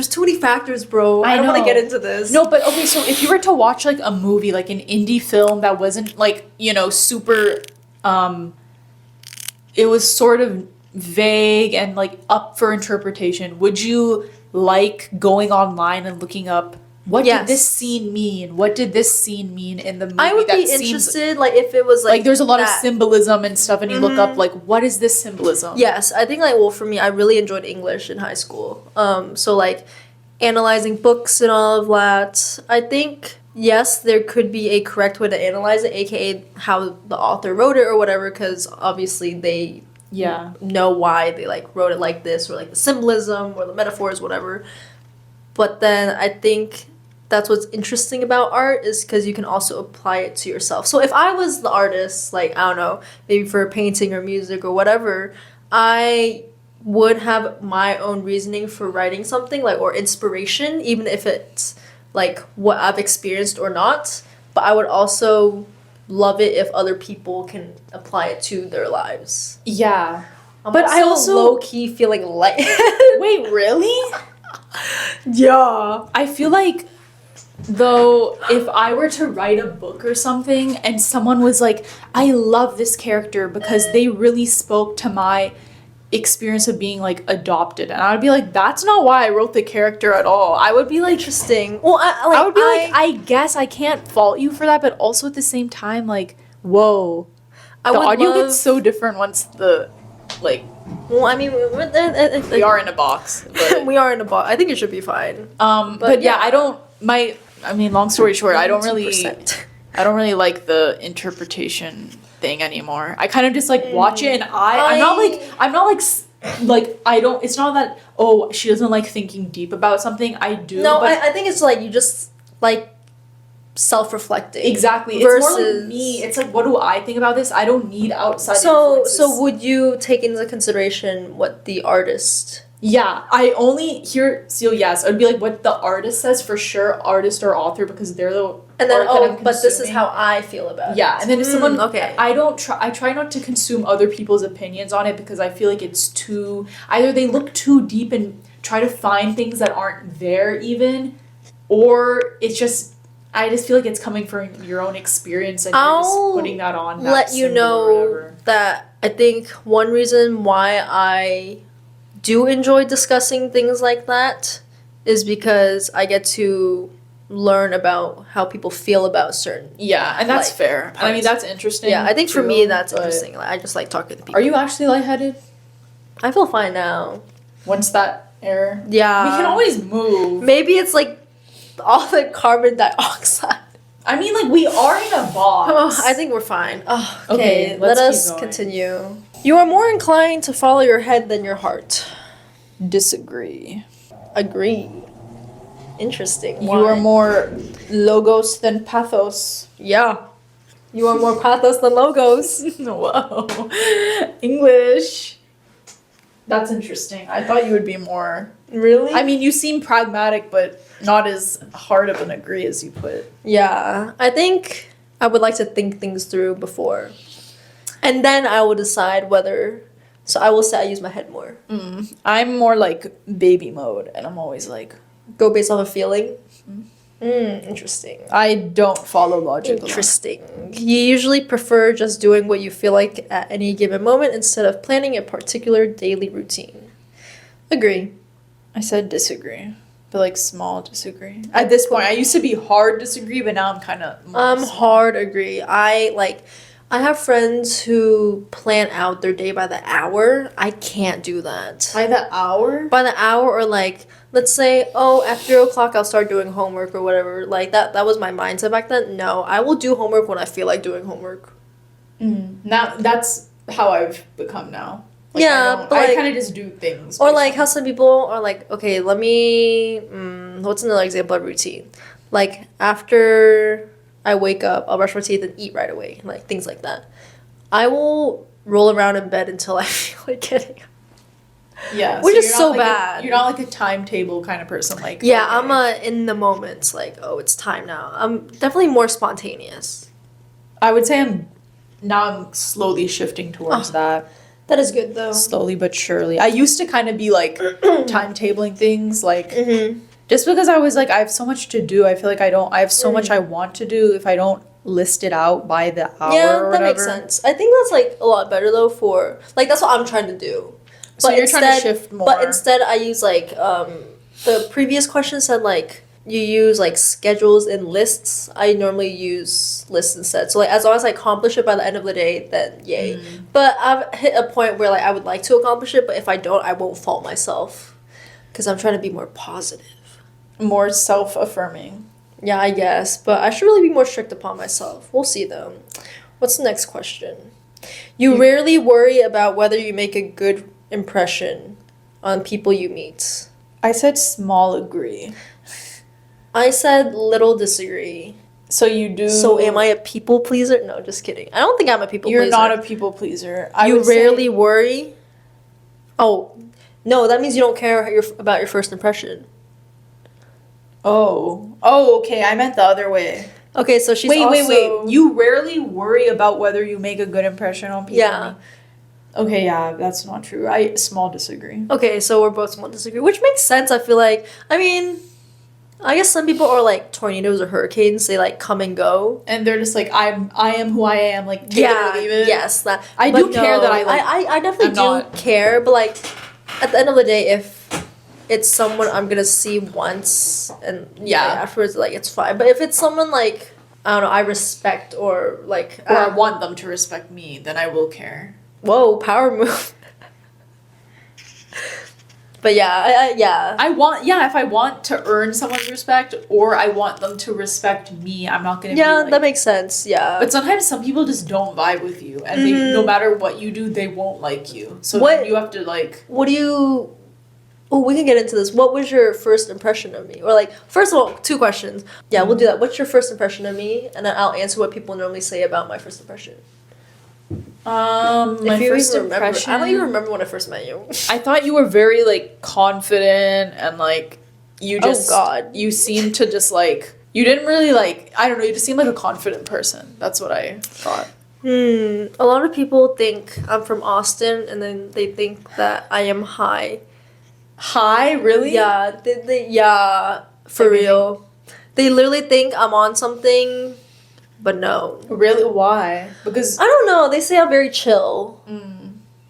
too many factors, bro. I don't want to get into this. No, but okay. So if you were to watch like a movie, like an indie film that wasn't like super, it was sort of vague and like up for interpretation. Would you like going online and looking up? What did this scene mean? What did this scene mean in the movie? I would be interested, if it was like there's a lot of symbolism and stuff, and you look up what is this symbolism? Yes, I think for me, I really enjoyed English in high school. So analyzing books and all of that. I think yes, there could be a correct way to analyze it, aka how the author wrote it or whatever, because obviously they know why they wrote it like this, or the symbolism or the metaphors, whatever. But then I think that's what's interesting about art, is because you can also apply it to yourself. So if I was the artist, I don't know, maybe for painting or music or whatever, I would have my own reasoning for writing something, or inspiration, even if it's what I've experienced or not. But I would also love it if other people can apply it to their lives. Yeah. But I also low-key feeling light. Wait, really? Yeah. I feel like, though, if I were to write a book or something and someone was like, I love this character because they really spoke to my experience of being adopted, and I would be like, that's not why I wrote the character at all. I would be like, interesting. Well, I would be I guess I can't fault you for that, but also at the same time, whoa, the audio gets so different once the Well, I mean, we are in a box. But, we are in a box. I think it should be fine. But yeah, long story short, I don't really like the interpretation thing anymore. I kind of just watch it, and I'm not it's not that, oh, she doesn't like thinking deep about something. I do. No, I think it's you just self-reflecting. Exactly. It's more like me. It's what do I think about this? I don't need outside influences. So would you take into consideration what the artist... Yeah, I only hear... So yes, it would be what the artist says, for sure, artist or author, because they're the... And then, but this is how I feel about it. Yeah, and then if someone... Okay. I try not to consume other people's opinions on it, because I feel like it's too... Either they look too deep and try to find things that aren't there even, or it's just... I just feel like it's coming from your own experience, and you're just putting that on. That let you know that I think one reason why I do enjoy discussing things like that is because I get to learn about how people feel about certain. Yeah, and that's fair. I mean, that's interesting. Yeah, I think for me that's interesting. I just like talking to people. Are you actually lightheaded? I feel fine now. Once that air. Yeah. We can always move. Maybe it's all the carbon dioxide. I mean, we are in a box. Oh, I think we're fine. Oh, okay, let us keep going. continue. You are more inclined to follow your head than your heart. Disagree. Agree. Interesting. You are more logos than pathos. Yeah. You are more pathos than logos. Whoa. English. That's interesting. I thought you would be more... Really? I mean, you seem pragmatic, but not as hard of an agree as you put. Yeah. I think I would like to think things through before. And then I will decide whether... So I will say I use my head more. I'm more baby mode, and I'm always Go based off a feeling? Interesting. I don't follow logic. Interesting. You usually prefer just doing what you feel like at any given moment instead of planning a particular daily routine. Agree. I said disagree, but small disagree. At this point, I used to be hard disagree, but now I'm kind of... hard agree. I have friends who plan out their day by the hour. I can't do that. By the hour? By the hour, or let's say, at 3 o'clock I'll start doing homework or whatever. That was my mindset back then. No, I will do homework when I feel like doing homework. Now, that's how I've become now. Like, Yeah, but I like, kind of just do things. or based like on- how some people are like, okay, let me. What's another example of routine? Like after I wake up, I'll brush my teeth and eat right away, like things like that. I will roll around in bed until I feel like getting up. Yeah, Which is you're not so like bad. You're not like a timetable kind of person. Like Yeah, okay. I'm in the moment, like, oh, it's time now. I'm definitely more spontaneous. I would say I'm slowly shifting towards that. That is good though. Slowly but surely. I used to kind of be like timetabling things, like Mm-hmm. just because I was like, I have so much to do. I feel like I have so much I want to do. If I don't list it out by the hour Yeah, or that whatever. makes sense. I think that's like a lot better though for like that's what I'm trying to do. So you're trying to shift more. But instead I use like the previous question said like you use like schedules and lists. I normally use lists instead. So like as long as I accomplish it by the end of the day, then yay. But I've hit a point where like I would like to accomplish it, but if I don't, I won't fault myself because I'm trying to be more positive. More self-affirming. Yeah, I guess, but I should really be more strict upon myself. We'll see though. What's the next question? You rarely worry about whether you make a good impression on people you meet. I said small agree. I said little disagree. So you do. So am I a people pleaser? No, just kidding. I don't think I'm a people You're pleaser. not a people pleaser. You rarely worry? Oh, no, that means you don't care about your first impression. Oh, okay. I meant the other way. Okay, so she's Wait. You rarely worry about whether you make a good impression on people. Yeah. Okay, yeah, that's not true. I small disagree. Okay, so we're both small disagree, which makes sense. I feel like, I mean, I guess some people are like tornadoes or hurricanes. They like come and go. And they're just like, I am who I am. Like, take it or leave it. Yes, that. I but do care that I like. I definitely I'm do not- care, but like, at the end of the day, if it's someone I'm gonna see once and Yeah. afterwards, like it's fine. But if it's someone like I don't know, I respect or like Or I want them to respect me, then I will care. whoa, power move. But yeah, yeah. If I want to earn someone's respect or I want them to respect me, I'm not gonna be like, That makes sense. Yeah. But sometimes some people just don't vibe with you and they no matter what you do, they won't like you. So What- then you have to like What do you? Oh, we can get into this. What was your first impression of me? Or like, first of all, 2 questions. Yeah, we'll do that. What's your first impression of me? And then I'll answer what people normally say about my first impression. my If you first even remember, impression. I don't even remember when I first met you. I thought you were very like confident and like you just God. you seemed to just like you didn't really like I don't know, you just seemed like a confident person. That's what I thought. A lot of people think I'm from Austin, and then they think that I am high. Hi, really? Yeah, for real. They literally think I'm on something, but no. Really? Why? Because I don't know. They say I'm very chill.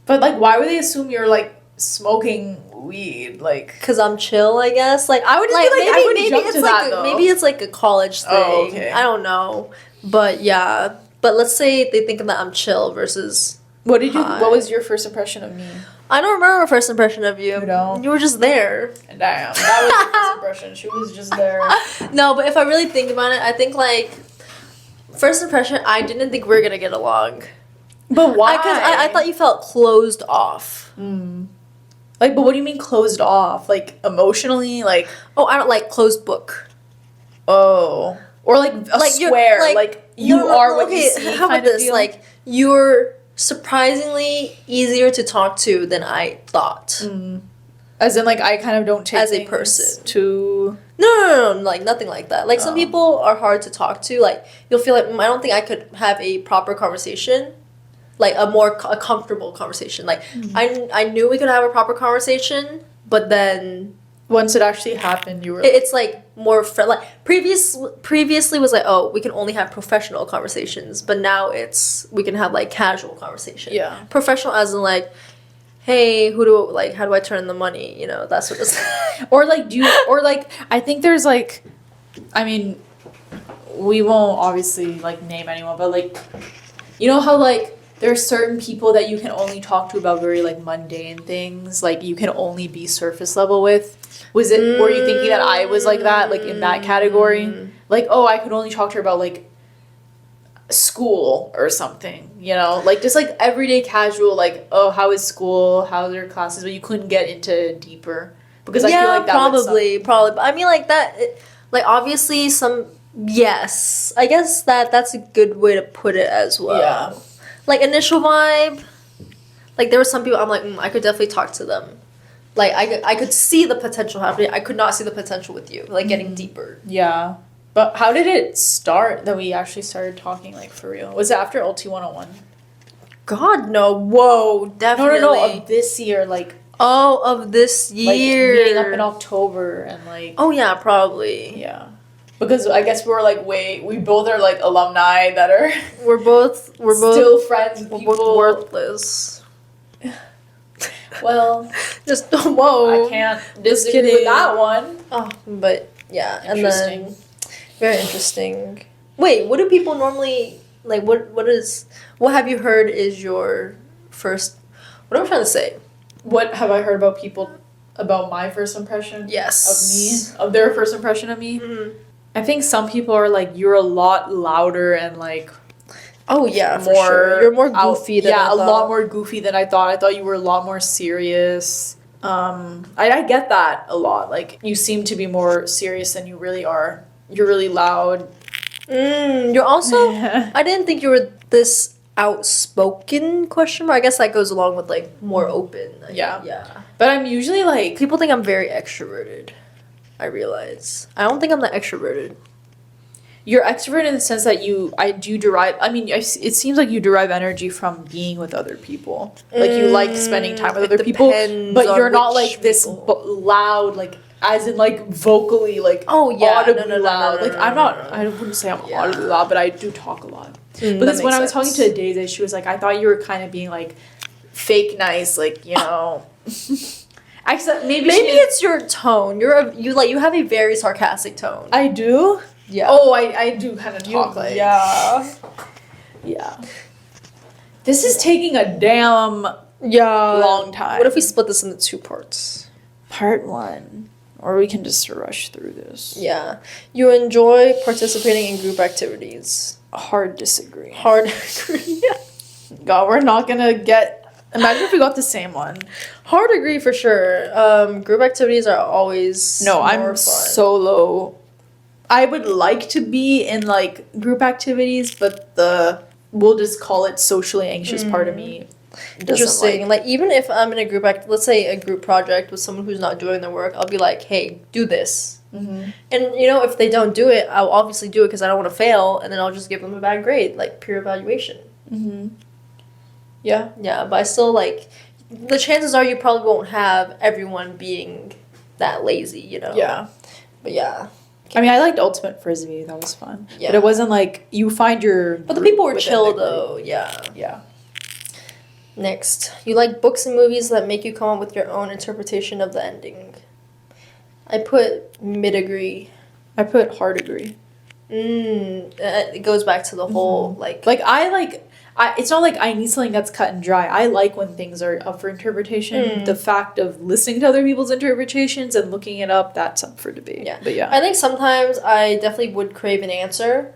but like why would they assume you're like smoking weed? Like Cause I'm chill, I guess. Like I would just Like, be like, I wouldn't maybe jump it's to like that, though. maybe it's like a college thing. Oh, okay. I don't know, but yeah. But let's say they think that I'm chill versus. what did you Hi. what was your first impression of me? I don't remember my first impression of you. You don't? You were just there. Damn. That was your first impression. She was just there. No, but if I really think about it, I think like first impression, I didn't think we were gonna get along. But why? Because I thought you felt closed off. Like, but what do you mean closed off? Like emotionally? Like Oh, I don't like closed book. oh. Or like a You're- square. Like you no, are what okay, you see. how about kind of this? deal? Like you're surprisingly easier to talk to than I thought. as in like I kind of don't take As a things person. to No, like nothing like that. Like some people are hard to talk to. Like you'll feel like I don't think I could have a proper conversation, like a comfortable conversation. Like I knew we could have a proper conversation, but then once it actually happened, you were it's like more like previously was like, oh, we can only have professional conversations, but now it's we can have like casual conversation. Yeah. Professional as in like, hey, how do I turn the money? You know, that sort of stuff. or like I think there's like I mean we won't obviously like name anyone, but like you know how like there's certain people that you can only talk to about very like mundane things, like you can only be surface level with. Were you thinking that I was like that, like in that category? Like, oh, I could only talk to her about like school or something, you know, like just like everyday casual, like, oh, how is school, how's your classes, but you couldn't get into deeper because I feel like that probably. But I mean, like that, like obviously yes, I guess that's a good way to put it as well. Yeah. Like initial vibe, like there were some people I'm like, I could definitely talk to them. Like I could see the potential happening. I could not see the potential with you, like getting deeper. Yeah. But how did it start that we actually started talking, like, for real? Was it after Ulti 101? God, no. Whoa, definitely. No, of this year, like... Oh, of this year. Like, meeting up in October and, like... Oh, yeah, probably. Yeah. Because I guess we were, like, we both are, like, alumni that are... We're both... still friends with people. We're both worthless. Well... Just, whoa. I can't disagree with that one. Oh, but, yeah. And then... Very interesting. Wait, what do people normally like? What have you heard is your first? What am I trying to say? What have I heard about people about my first impression? Yes. Of me, of their first impression of me. Mm-hmm. I think some people are like, you're a lot louder and like. Oh yeah, for sure. You're more goofy than I thought. A lot more goofy than I thought. I thought you were a lot more serious. I get that a lot. Like you seem to be more serious than you really are. You're really loud. You're also... I didn't think you were this outspoken, question mark. I guess that goes along with, like, more open. Yeah. But I'm usually, like... People think I'm very extroverted, I realize. I don't think I'm that extroverted. You're extroverted in the sense that it seems like you derive energy from being with other people. Like, you like spending time with other people. But you're not, like, this loud, like... As in, like, vocally, like, audibly loud. Like, I wouldn't say I'm audibly loud, but I do talk a lot. Because when I was talking to Daisy, she was like, I thought you were kind of being, like, fake nice, like, you know. Maybe it's your tone. You have a very sarcastic tone. I do? Yeah. Oh, I do kind of talk like... Yeah. Yeah. This is taking a damn long time. What if we split this into 2 parts? Part 1. Or we can just rush through this. Yeah. You enjoy participating in group activities. Hard disagree. Hard agree. God, we're not gonna get... Imagine if we got the same one. Hard agree for sure. Group activities are always I'm fun. Solo. I would like to be in, like, group activities, but we'll just call it socially anxious part of me. Interesting. Like, even if I'm in a group let's say a group project with someone who's not doing their work, I'll be like, hey, do this. Mm-hmm. And, you know, if they don't do it, I'll obviously do it because I don't want to fail, and then I'll just give them a bad grade, like, peer evaluation. Mm-hmm. Yeah. Yeah, but I still, like, the chances are you probably won't have everyone being that lazy, you know? Yeah. But, yeah. I mean, I liked Ultimate Frisbee. That was fun. Yeah. But it wasn't, like, you find your... But the people were chill, though. Yeah. Yeah. Next, you like books and movies that make you come up with your own interpretation of the ending. I put mid-agree. I put hard agree. It goes back to the whole, like... It's not like I need something that's cut and dry. I like when things are up for interpretation. The fact of listening to other people's interpretations and looking it up, that's up for debate. Yeah. But yeah. I think sometimes I definitely would crave an answer,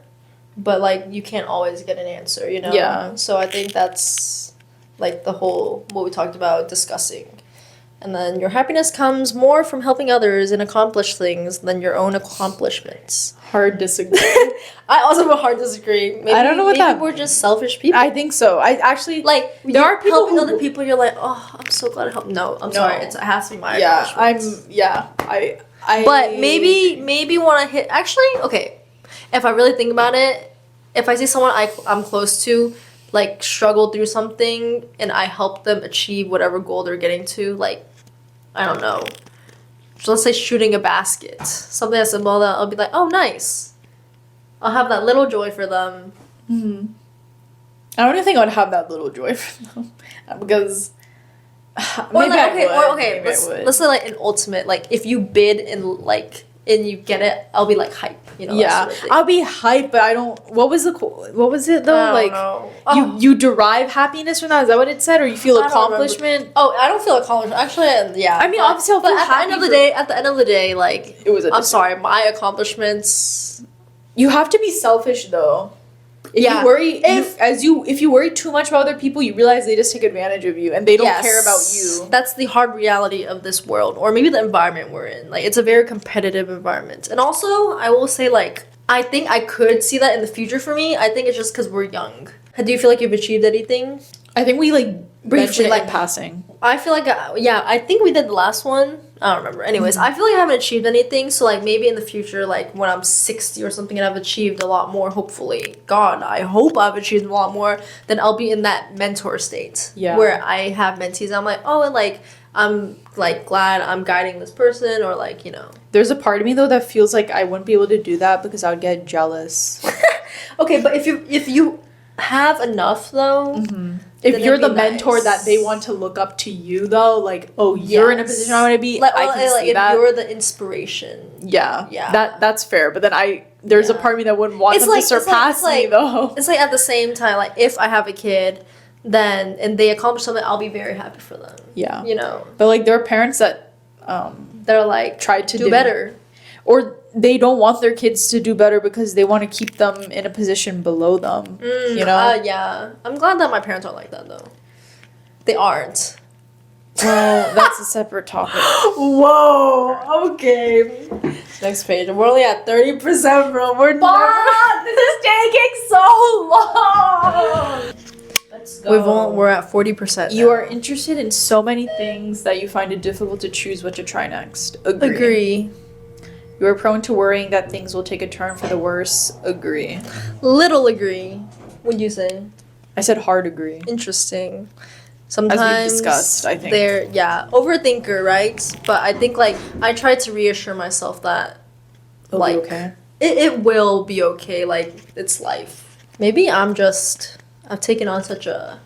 but, like, you can't always get an answer, you know? Yeah. So I think that's... like the whole what we talked about discussing. And then your happiness comes more from helping others and accomplish things than your own accomplishments. Hard disagree. I also have a hard disagree. Maybe, I don't know what that... Maybe we're just selfish people. I think so. I actually... Like, there are people helping other people, you're like, oh, I'm so glad I helped. No, I'm sorry. It has to be my accomplishments. But maybe want to hit... Actually, okay. If I really think about it, if I see someone I'm close to, like, struggle through something and I help them achieve whatever goal they're getting to, like, I don't know. So let's say shooting a basket. Something as simple that I'll be like, oh, nice. I'll have that little joy for them. Mm-hmm. I don't even think I would have that little joy for them. Because... Let's say, like, an ultimate, like, if you bid and you get it, I'll be like hype, you know. Yeah, sort of I'll be hype, but I don't. What was it though? I like, don't know. You derive happiness from that. Is that what it said, or you feel accomplishment? Oh, I don't feel accomplishment. Actually, yeah. I mean, obviously, I'll feel happy. At the end of the day, like, it was. I'm sorry, my accomplishments. You have to be selfish though. If Yeah. you worry, if you worry too much about other people, you realize they just take advantage of you and they don't care about you. That's the hard reality of this world, or maybe the environment we're in. Like, it's a very competitive environment. And also, I will say, like, I think I could see that in the future for me. I think it's just because we're young. Do you feel like you've achieved anything? I think we, like, Briefly, mentioned it like, in passing. I feel like, I think we did the last one. I don't remember. Anyways, I feel like I haven't achieved anything. So, like, maybe in the future, like, when I'm 60 or something and I've achieved a lot more, hopefully. God, I hope I've achieved a lot more. Then I'll be in that mentor state. Yeah. Where I have mentees. And I'm like, oh, and, like, I'm, like, glad I'm guiding this person. Or, like, you know. There's a part of me, though, that feels like I wouldn't be able to do that because I would get jealous. Okay, but if you have enough, though... Mm-hmm. If then you're it'd the be mentor nice. that they want to look up to you, though, like, oh, you're in a position I want to be, like, I can see if that. you're the inspiration. Yeah. Yeah. That's fair. But then there's a part of me that wouldn't want them to surpass me, though. It's like at the same time, like, if I have a kid, then, and they accomplish something, I'll be very happy for them. Yeah. You know? But, like, there are parents that They're like, tried to do better. Or they don't want their kids to do better because they want to keep them in a position below them. You know? Yeah. I'm glad that my parents aren't like that, though. They aren't. Well, that's a separate topic. Whoa. Okay. Next page. We're only at 30%, bro. We're Fuck! This is taking so long! Let's go. We're at 40%. You are interested in so many things that you find it difficult to choose what to try next. Agree. You are prone to worrying that things will take a turn for the worse. Agree. Little agree. What'd you say? I said hard agree. Interesting. Sometimes As we've discussed, I think. they're overthinker, right? But I think, like, I try to reassure myself that It'll be okay. it will be okay. Like, it's life. Maybe I've taken on such a,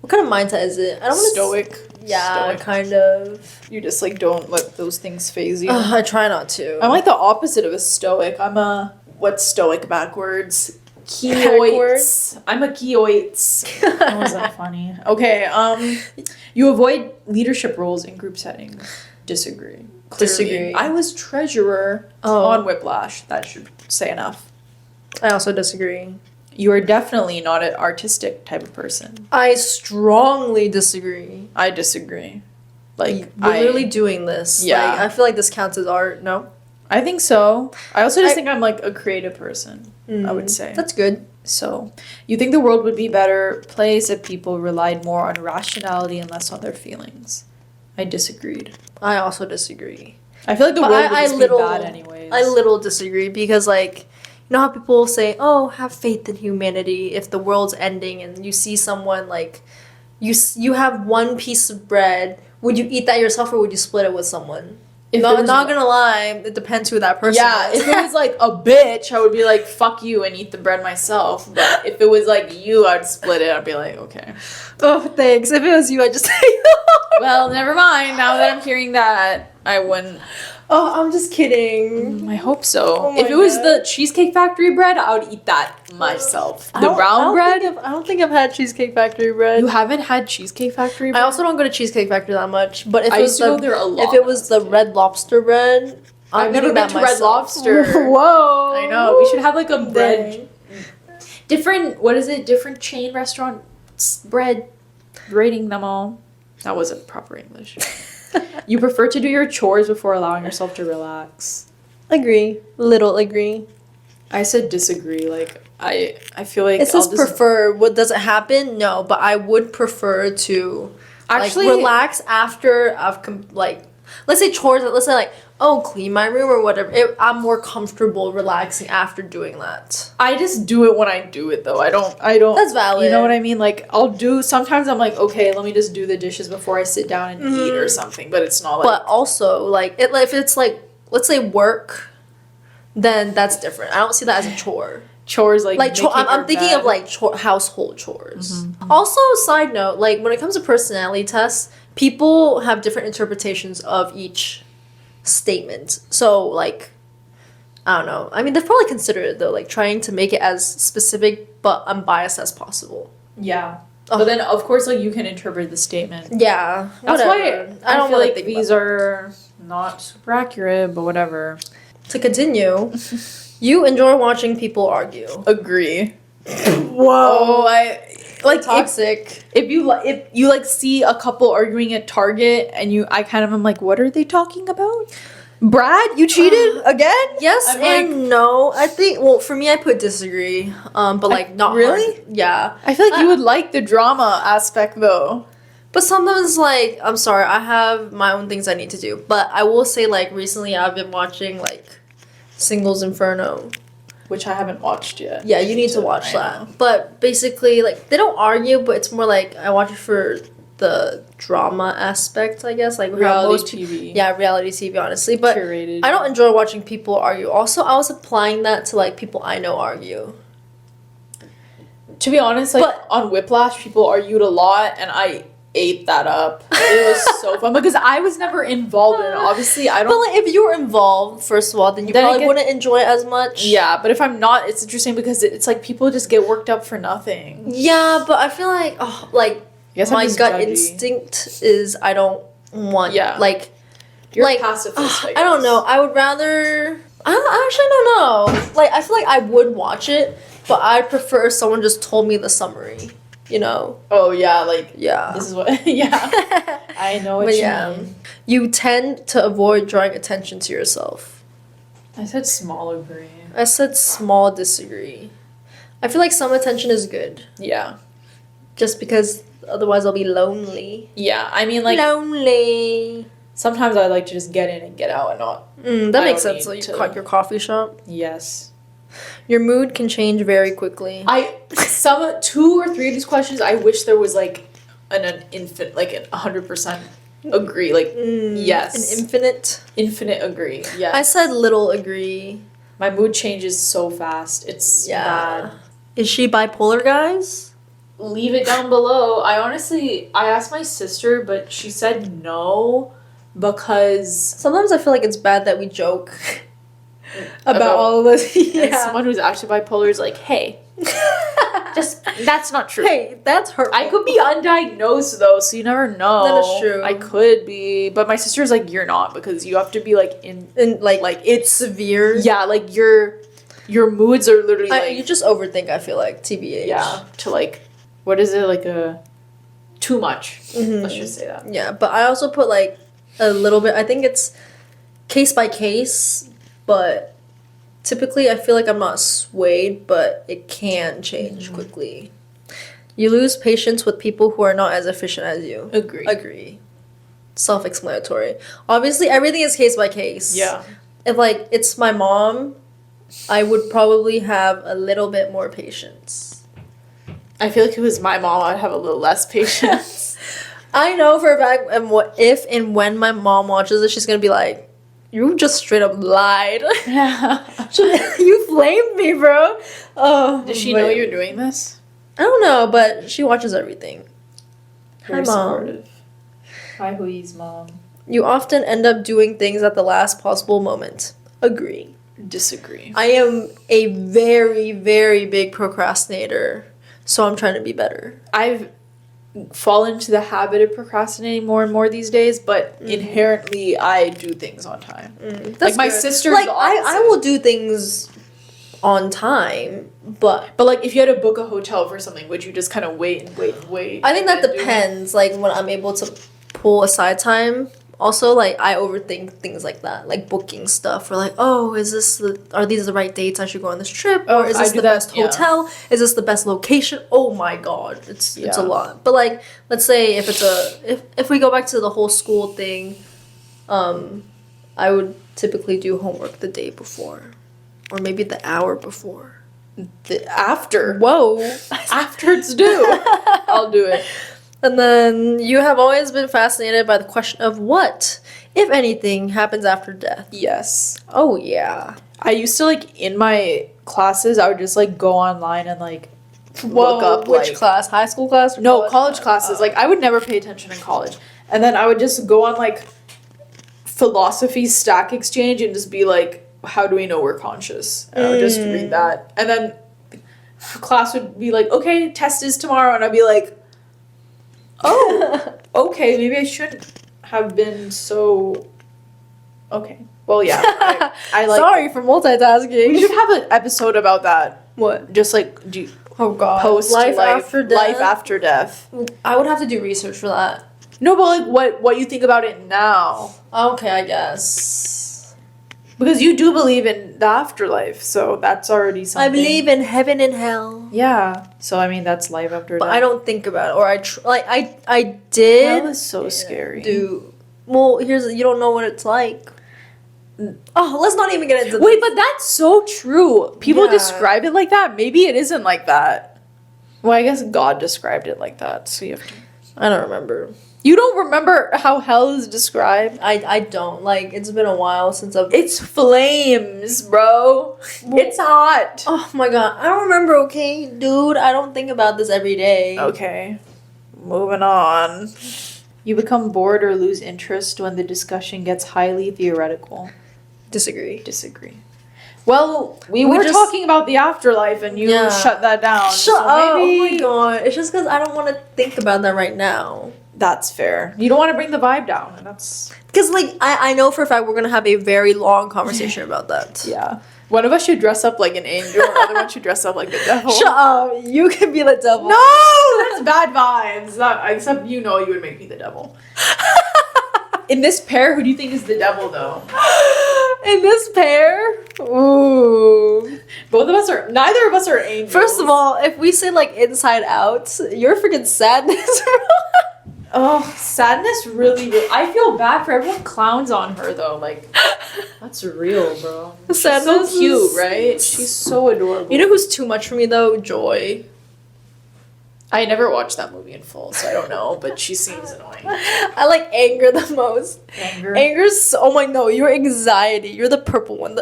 what kind of mindset is it? I don't want Stoic. Yeah, Stoic. kind of. You just, like, don't let those things phase you. I try not to. I'm like the opposite of a stoic. What's stoic backwards? Backwards? I'm a Keoites. That wasn't funny. Okay, you avoid leadership roles in group settings. Disagree. Clearly. Disagree. I was treasurer on Whiplash. That should say enough. I also disagree. You are definitely not an artistic type of person. I strongly disagree. I disagree. Like, we're really doing this. Yeah. Like, I feel like this counts as art. No? I think so. I also just think I'm, like, a creative person, I would say. That's good. So, you think the world would be a better place if people relied more on rationality and less on their feelings. I disagreed. I also disagree. I feel like the world would just be bad anyways. I little disagree because, like, you know how people say, oh, have faith in humanity if the world's ending and you see someone, like, you have one piece of bread. Would you eat that yourself or would you split it with someone? Not gonna lie, it depends who that person is. If it was like a bitch, I would be like, fuck you and eat the bread myself. But if it was like you, I'd split it. I'd be like, okay. Oh, thanks. If it was you, I'd just say well, never mind. Now that I'm hearing that, I wouldn't. Oh, I'm just kidding. I hope so. Oh if it was the Cheesecake Factory bread, I would eat that myself. The brown bread? I don't think I've had Cheesecake Factory bread. You haven't had Cheesecake Factory bread? I also don't go to Cheesecake Factory that much. But if I used to go there a lot. If it was the Red Lobster bread, I've never been to Red Lobster. Whoa. I know. We should have like a bread. Different chain restaurants bread. Rating them all. That wasn't proper English. You prefer to do your chores before allowing yourself to relax. Agree. Little agree. I said disagragree. Like, I feel like it says prefer. What does it happen? No, but I would prefer to actually relax after I've let's say chores. Let's say like clean my room or whatever. I'm more comfortable relaxing after doing that. I just do it when I do it though. I don't. That's valid. You know what I mean? Like sometimes I'm like, okay, let me just do the dishes before I sit down and eat or something. But it's not like. But also like if it's like let's say work, then that's different. I don't see that as a chore. Chores like I'm thinking of like household chores. Mm-hmm. Also, side note, like when it comes to personality tests, people have different interpretations of each statement. So like, I don't know. I mean, they've probably considered it though, like trying to make it as specific but unbiased as possible. Yeah. But then of course like you can interpret the statement. Yeah. That's why I don't feel like these are not super accurate, but whatever. To continue, you enjoy watching people argue. Agree. Oh, I like toxic. If you like see a couple arguing at Target and I kind of am like, what are they talking about? Brad, you cheated again? Yes I'm and no. I think, well, for me, I put disagree. But like not really? hard. Yeah. I feel like you would like the drama aspect though. But sometimes, like, I'm sorry, I have my own things I need to do. But I will say, like, recently I've been watching, like, Singles Inferno. Which I haven't watched yet. Yeah, you need to watch that. But basically, like, they don't argue, but it's more like I watch it for the drama aspect, I guess. Like, reality TV. Yeah, reality TV, honestly. But Curated. I don't enjoy watching people argue. Also, I was applying that to, like, people I know argue. To be honest, like, on Whiplash, people argued a lot, and I ate that up. It was so fun because I was never involved in it. Obviously, I don't. But like, if you were involved, first of all, then you probably wouldn't enjoy it as much. Yeah, but if I'm not, it's interesting because it's like people just get worked up for nothing. Yeah, but I feel like, my gut instinct is I don't want. Yeah. Like, you're like, pacifist. I don't know. I would rather. I actually don't know. Like, I feel like I would watch it, but I prefer if someone just told me the summary. You know? Oh, yeah, like, yeah. This is what, yeah. I know what you mean. You tend to avoid drawing attention to yourself. I said small agree. I said small disagree. I feel like some attention is good. Yeah. Just because otherwise I'll be lonely. Yeah, I mean, like... Lonely. Sometimes I like to just get in and get out and not... that makes sense. So you cut your coffee shop? Yes. Your mood can change very quickly. 2 or 3 of these questions, I wish there was like an infinite, like an 100% agree. Like, yes. An infinite agree. Yeah. I said little agree. My mood changes so fast. It's bad. Is she bipolar, guys? Leave it down below. I asked my sister, but she said no because sometimes I feel like it's bad that we joke about all of this. Yeah. Someone who's actually bipolar is like, hey. Just, that's not true. Hey, that's hurtful. I could be undiagnosed though, so you never know. That is true. I could be, but my sister's like, you're not, because you have to be like in like it's severe. Yeah, like your moods are literally like you just overthink. I feel like TBH. Yeah, to like, what is it, like a too much? Let's just say that. Yeah, but I also put like a little bit. I think it's case by case, but. Typically, I feel like I'm not swayed, but it can change quickly. You lose patience with people who are not as efficient as you. Agree. Self-explanatory. Obviously, everything is case by case. Yeah. If, like, it's my mom, I would probably have a little bit more patience. I feel like if it was my mom, I'd have a little less patience. I know for a fact, if and when my mom watches it, she's going to be like, you just straight up lied. Yeah. You flamed me, bro. Does she know you're doing this? I don't know, but she watches everything. Very supportive. Hi, Hui's mom. You often end up doing things at the last possible moment. Agree. Disagree. I am a very, very big procrastinator, so I'm trying to be better. I've fallen into the habit of procrastinating more and more these days, but inherently I do things on time. Like my sister's like I will do things on time, but like if you had to book a hotel for something, would you just kind of wait and wait and wait? I think that depends. Like when I'm able to pull aside time. Also, like, I overthink things like that, like booking stuff, or like, oh, are these the right dates I should go on this trip, or is this the best hotel? Is this the best location? Oh my god, it's a lot. But like, let's say if we go back to the whole school thing, I would typically do homework the day before, or maybe the hour before. After. Whoa, after it's due, I'll do it. And then you have always been fascinated by the question of what, if anything, happens after death. Yes. Oh, yeah. I used to, like, in my classes, I would just, like, go online and, like, look up, which class? High school class? Or no, college classes. Like, I would never pay attention in college. And then I would just go on, like, philosophy stack exchange and just be like, how do we know we're conscious? And I would just read that. And then class would be like, okay, test is tomorrow. And I'd be like, oh, okay, maybe I shouldn't have been so... Okay. Well, yeah. I like... Sorry for multitasking. We should have an episode about that. What? Just like, Oh god. Post life after death. Life after death. I would have to do research for that. No, but like what you think about it now? Okay, I guess. Because you do believe in the afterlife, so that's already something. I believe in heaven and hell. Yeah. So I mean, that's life after death. But I don't think about it, or I did. Hell is so scary. Well, you don't know what it's like. Oh, let's not even get into Wait, but that's so true. People Yeah. describe it like that. Maybe it isn't like that. Well, I guess God described it like that, so you have to... I don't remember. You don't remember how hell is described? I don't. Like, it's been a while since I've... It's flames, bro. It's hot. Oh my god. I don't remember, okay? Dude, I don't think about this every day. Okay. Moving on. You become bored or lose interest when the discussion gets highly theoretical. Disagree. Well, we were just talking about the afterlife and you shut that down. Shut up. Maybe... Oh my god. It's just because I don't want to think about that right now. That's fair. You don't want to bring the vibe down. And that's... Because, like, I know for a fact we're going to have a very long conversation about that. Yeah. One of us should dress up like an angel, or the other one should dress up like the devil. Shut up. You can be the devil. No! That's bad vibes. Except you know you would make me the devil. In this pair, who do you think is the devil, though? In this pair? Ooh. Both of us are... Neither of us are angels. First of all, if we say, like, inside out, you're freaking sadness. Oh, sadness really... I feel bad for everyone clowns on her, though. Like, that's real, bro. She's so cute, right? She's so adorable. You know who's too much for me, though? Joy. I never watched that movie in full, so I don't know, but she seems annoying. I like anger the most. Anger? Anger's... Oh my, no. You're anxiety. You're the purple one.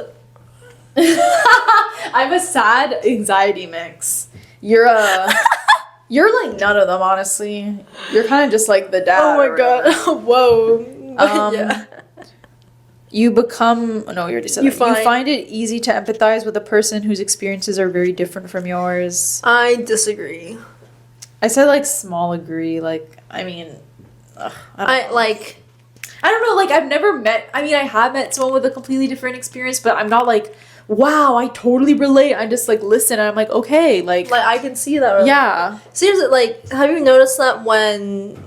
I'm a sad anxiety mix. You're like none of them, honestly. You're kind of just like the dad. Oh my god. Whoa. Yeah. You become... No, you already said that. You find it easy to empathize with a person whose experiences are very different from yours. I disagree. I said, like, small agree. Like, I mean... I don't know. Like, I've never met... I mean, I have met someone with a completely different experience, but I'm not like... Wow, I totally relate. I just like listen and I'm like, okay, like I can see that. Yeah. Seriously, like, have you noticed that when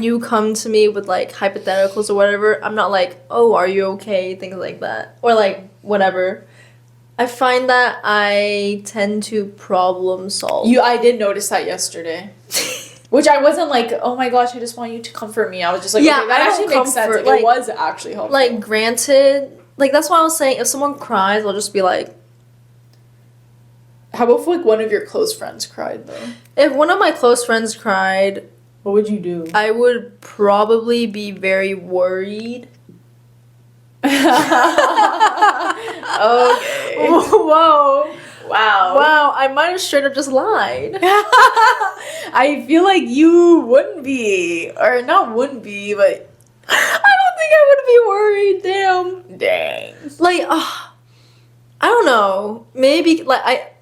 you come to me with like hypotheticals or whatever, I'm not like, oh, are you okay? Things like that. Or like whatever. I find that I tend to problem solve. I did notice that yesterday. Which I wasn't like, oh my gosh, I just want you to comfort me. I was just like, yeah, okay, that actually makes sense. Like, it was actually helpful. Like, granted, like, that's why I was saying, if someone cries, I'll just be like... How about if, like, one of your close friends cried, though? If one of my close friends cried... What would you do? I would probably be very worried. Okay. Whoa. Wow. Wow, I might have straight up just lied. I feel like you wouldn't be. Or not wouldn't be, but... I don't think I would be worried. Damn. Dang. Like, I don't know. Maybe, like,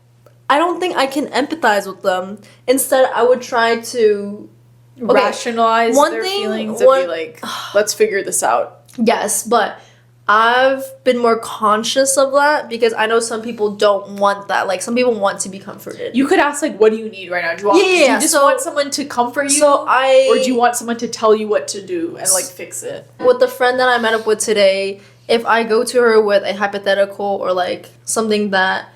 I don't think I can empathize with them. Instead, I would try to... rationalize their feelings and be like, let's figure this out. Yes, but I've been more conscious of that because I know some people don't want that. Like, some people want to be comforted. You could ask, like, what do you need right now? Do you just want someone to comfort you? Or do you want someone to tell you what to do and, like, fix it? With the friend that I met up with today, if I go to her with a hypothetical or, like, something that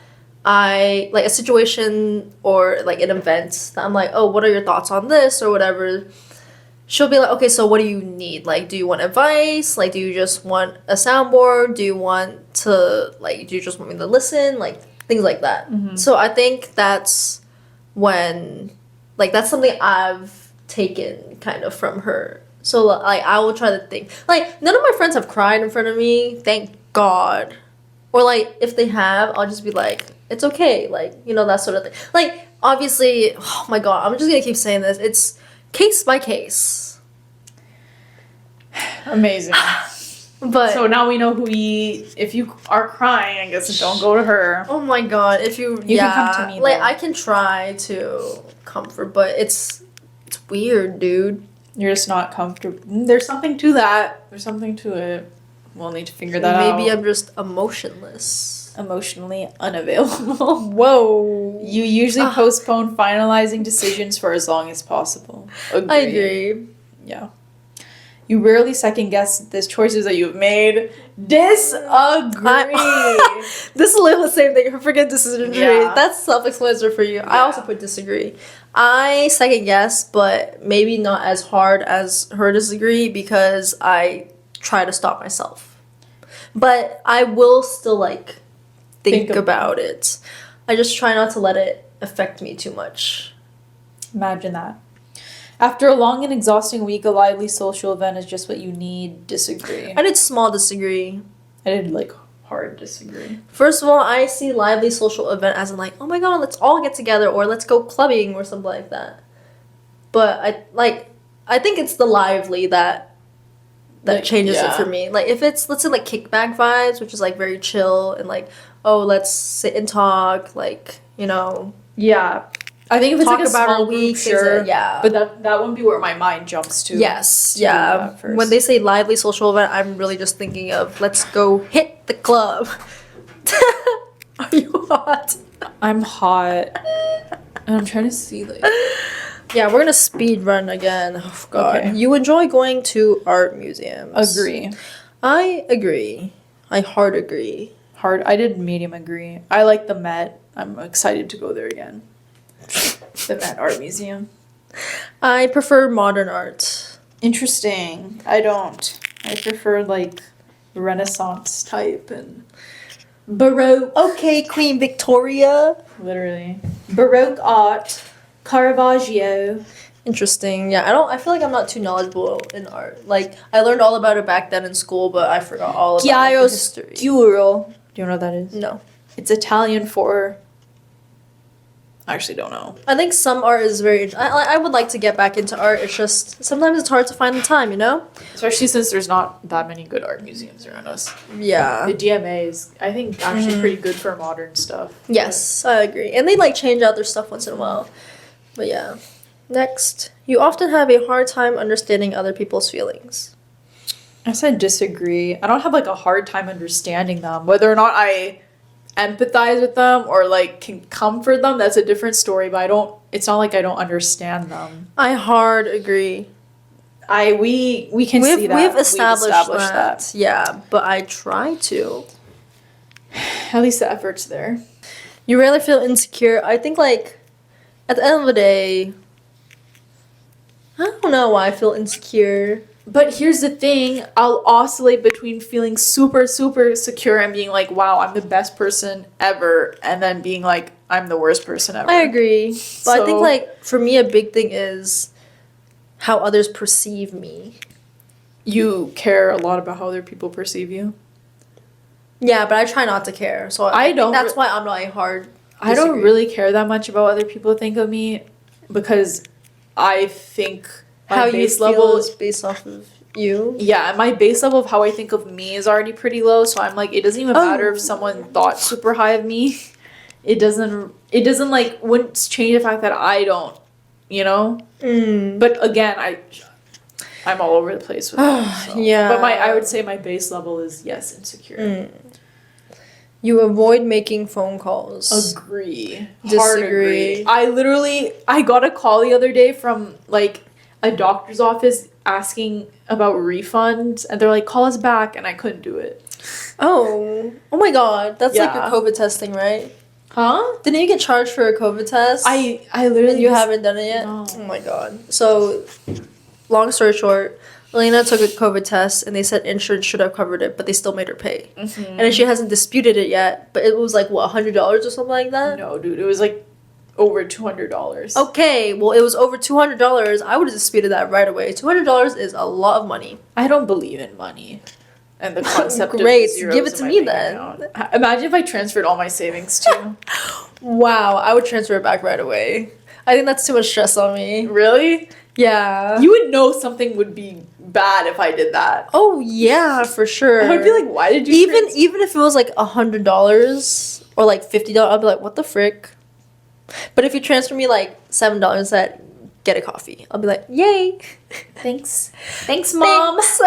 like, a situation or, like, an event that I'm like, oh, what are your thoughts on this or whatever, she'll be like, okay, so what do you need? Like, do you want advice? Like, do you just want a soundboard? Do you just want me to listen? Like, things like that. Mm-hmm. So I think that's when, like, that's something I've taken kind of from her. So, like, I will try to think. Like, none of my friends have cried in front of me, thank God. Or, like, if they have, I'll just be like, it's okay. Like, you know, that sort of thing. Like, obviously, oh my God, I'm just gonna keep saying this. It's case by case. Amazing. But so now we know if you are crying, I guess don't go to her. Oh my God, if you can come to me. Like, I can try to comfort, but it's weird, dude. You're just not comfortable. There's something to that. There's something to it. We'll need to figure that out. Maybe I'm just emotionless. emotionally unavailable. Whoa. You usually postpone finalizing decisions for as long as possible. I agree. Yeah. You rarely second guess the choices that you've made. Disagree. This is literally the same thing. Forget disagree. Yeah. That's self-explanatory for you. I also put disagree. I second guess, but maybe not as hard as her disagree because I try to stop myself. But I will still like think about it. I just try not to let it affect me too much. Imagine that. After a long and exhausting week, a lively social event is just what you need. Disagree. I did small disagree. I did like hard disagree. First of all, I see lively social event as in like, oh my god, let's all get together or let's go clubbing or something like that. But I think it's the lively that Like, changes it yeah. for me. Like if it's, let's say, like kickback vibes, which is like very chill and like, oh, let's sit and talk, like, you know. Yeah. I think if it's Talk like a about our small week, group, sure. yeah. But that wouldn't be where my mind jumps to. Yes, to yeah. that first. When they say lively social event, I'm really just thinking of let's go hit the club. Are you hot? I'm hot. And I'm trying to see like Yeah, we're gonna speed run again. Oh god. Okay. You enjoy going to art museums. agree. I agree. I hard agree. Hard. I did medium agree. I like the Met. I'm excited to go there again. The Met Art Museum. I prefer modern art. Interesting. I don't. I prefer like Renaissance type and Baroque. Okay, Queen Victoria. Literally. Baroque art. Caravaggio. Interesting. Yeah, I feel like I'm not too knowledgeable in art. Like I learned all about it back then in school, but I forgot all about like, the history. Chiaroscuro. Do you know what that is? No. It's Italian for... I actually don't know. I think some art is very. I would like to get back into art. It's just sometimes it's hard to find the time, you know. Especially since there's not that many good art museums around us. Yeah. The DMA is, I think, actually pretty good for modern stuff. Yes, I agree. And they like change out their stuff once in a while. But yeah. Next, you often have a hard time understanding other people's feelings. I said disagree. I don't have like a hard time understanding them. Whether or not I empathize with them or like can comfort them, that's a different story. But it's not like I don't understand them. I hard agree. We can see that. We've established that. Yeah, but I try to. At least the effort's there. You rarely feel insecure. I think like at the end of the day, I don't know why I feel insecure. But here's the thing, I'll oscillate between feeling super, super secure and being like, wow, I'm the best person ever, and then being like, I'm the worst person ever. I agree. But I think, So- like, for me, a big thing is how others perceive me. You care a lot about how other people perceive you? Yeah, but I try not to care. So I don't That's re- why I'm not a hard. I don't disagree. really care that much about what other people think of me because I think my How you base feel level is based off of you. Yeah, my base level of how I think of me is already pretty low, so I'm like, it doesn't even matter if someone thought super high of me. It doesn't like wouldn't change the fact that I don't, you know? But again, I'm all over the place with that. So. Yeah. But I would say my base level is yes, insecure. You avoid making phone calls. Agree. Disagree. Hard agree. I got a call the other day from like a doctor's office asking about refunds, and they're like, call us back, and I couldn't do it. Oh my god. That's like your Yeah. COVID testing, right? Huh? Didn't you get charged for a COVID test? I literally And you haven't done it yet? No. Oh my god. So, long story short, Aleena took a COVID test and they said insurance should have covered it, but they still made her pay. And then she hasn't disputed it yet, but it was like, what, $100 or something like that? No, dude, it was like over $200. Okay, well, it was over $200. I would have disputed that right away. $200 is a lot of money. I don't believe in money. And the concept Great, of zeros give it in to my me bank then. account. Imagine if I transferred all my savings too. Wow, I would transfer it back right away. I think that's too much stress on me. Really? Yeah. You would know something would be bad if I did that. Oh yeah, for sure. I would be like, why did you even if it was like $100 or like $50, I'd be like, what the frick? But if you transfer me like $7 that get a coffee, I'll be like, yay. Thanks. Thanks, Mom. Thanks.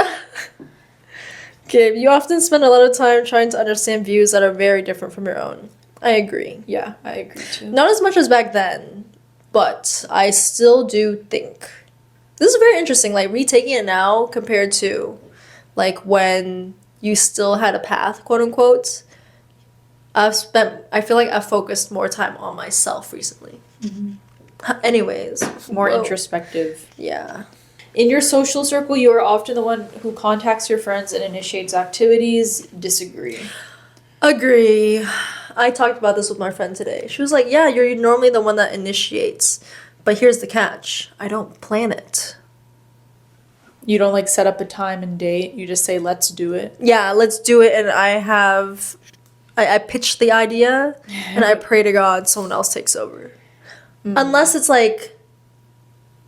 Okay, you often spend a lot of time trying to understand views that are very different from your own. I agree. Yeah, I agree too. Not as much as back then, but I still do think. This is very interesting, like retaking it now compared to like when you still had a path, quote unquote. I feel like I've focused more time on myself recently. Anyways. More whoa. introspective. Yeah. In your social circle, you are often the one who contacts your friends and initiates activities. Disagree. Agree. I talked about this with my friend today. She was like, yeah, you're normally the one that initiates. But here's the catch. I don't plan it. You don't like set up a time and date. You just say, let's do it. Yeah, let's do it. And I pitch the idea and I pray to God someone else takes over. Unless it's like,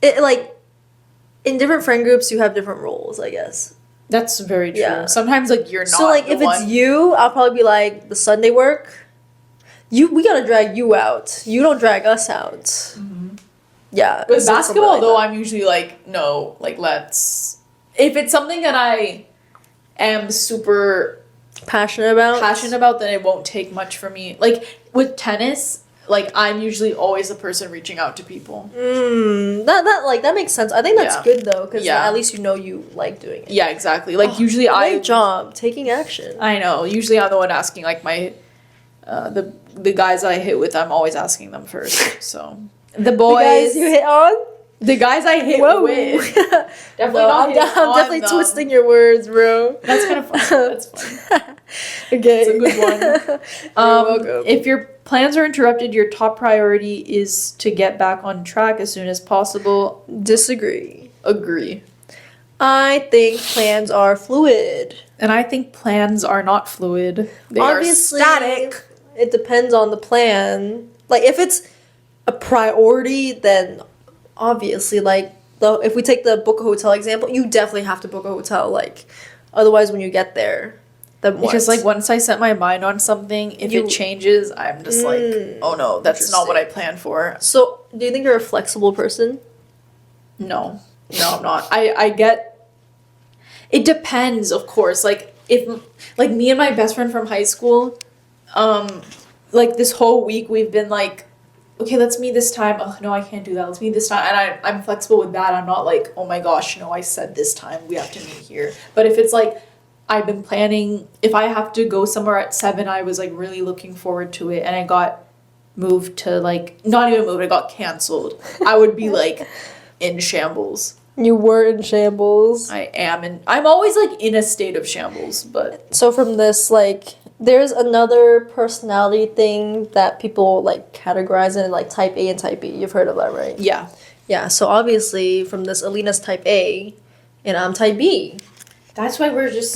in different friend groups, you have different roles, I guess. That's very true. Yeah. Sometimes like you're not. So like if it's you, I'll probably be like the Sunday work. We gotta drag you out. You don't drag us out. Yeah. With so basketball like though, that. I'm usually like, no, like let's. If it's something that I am super passionate about, then it won't take much for me. Like with tennis, like I'm usually always the person reaching out to people. That makes sense. I think that's Yeah. good though, because Yeah. at least you know you like doing it. Yeah, exactly. Like usually Great job taking action. I know. Usually I'm the one asking like my the guys I hit with, I'm always asking them first. So the boys, The guys you hit on? the guys I hit Whoa. with. Definitely No, not I'm, hitting I'm on definitely them. twisting your words, bro. That's kind of fun. That's fun. Okay. It's a good one. You're welcome. If your plans are interrupted, your top priority is to get back on track as soon as possible. Disagree. Agree. I think plans are fluid. And I think plans are not fluid. They Obviously, are static. it depends on the plan. Like, if it's a priority, then obviously, like, if we take the book a hotel example, you definitely have to book a hotel. Like, otherwise, when you get there, then what? Because like once I set my mind on something, if it changes, I'm just like, oh no, that's not what I planned for. So, do you think you're a flexible person? No, I'm not. I get. It depends, of course. Like if like me and my best friend from high school, like this whole week we've been like, okay, let's meet this time. Oh no, I can't do that. Let's meet this time. And I'm flexible with that. I'm not like, oh my gosh, no, I said this time we have to meet here. But if it's like I've been planning, if I have to go somewhere at 7, I was like really looking forward to it, and I got moved to like not even moved, I got canceled. I would be like in shambles. You were in shambles. I'm always like in a state of shambles, but So from this, like, there's another personality thing that people like categorize in like type A and type B. You've heard of that, right? yeah. Yeah. So obviously, from this, Aleena's type A, and I'm type B. That's why we're just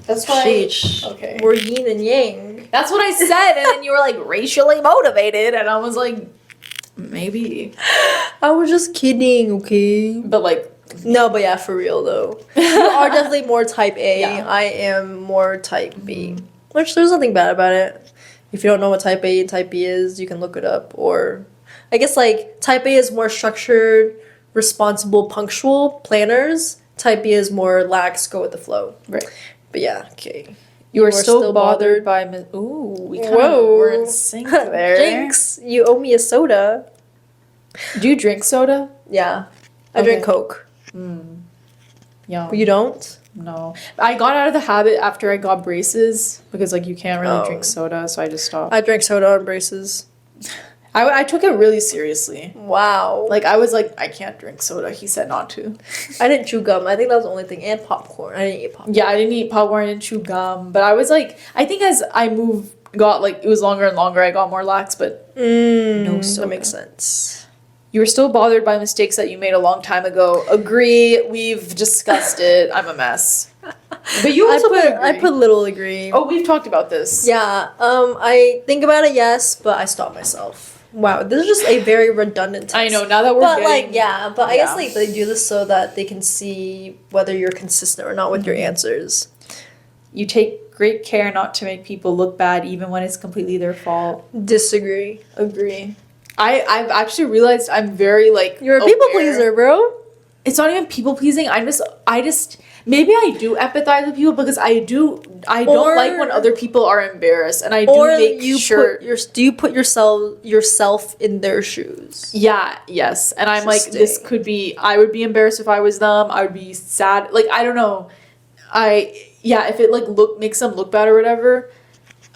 that's why Sheesh. okay. We're yin and yang. That's what I said, and then you were like racially motivated, and I was like maybe. I was just kidding, okay? But like No, but yeah, for real though. You are definitely more type A. Yeah. I am more type B. Which there's nothing bad about it. If you don't know what type A and type B is, you can look it up. Or I guess like type A is more structured, responsible, punctual, planners. Type B is more lax, go with the flow. right. But yeah, okay. You are are still still bothered by ooh, we kind of Whoa. were in sync there. Jinx, you owe me a soda. Do you drink soda? Yeah. I Okay. drink Coke. Yeah. But you don't? No. I got out of the habit after I got braces because like you can't really Oh. drink soda, so I just stopped. I drank soda on braces. I took it really seriously. Wow. Like I was like, I can't drink soda. He said not to. I didn't chew gum. I think that was the only thing. And popcorn. I didn't eat popcorn. Yeah, I didn't eat popcorn, I didn't chew gum, but I was like, I think as I got like it was longer and longer, I got more lax. But no soda. That makes sense. You were still bothered by mistakes that you made a long time ago. Agree. We've discussed it. I'm a mess. But you also I put little agree. Oh, we've talked about this. Yeah. I think about it, yes, but I stop myself. Wow, this is just a very redundant test. I know, now that we're But getting... like, yeah, but I guess Yeah. like they do this so that they can see whether you're consistent or not with your answers. You take great care not to make people look bad even when it's completely their fault. Disagree. Agree. I've actually realized I'm very like You're a people aware. pleaser, bro. It's not even people pleasing. I just maybe I do empathize with people because I don't like when other people are embarrassed, and I do make sure. Do you put yourself in their shoes? Yeah, yes, and I'm like, this could be. I would be embarrassed if I was them. I would be sad. Like, I don't know. If it like makes them look bad or whatever.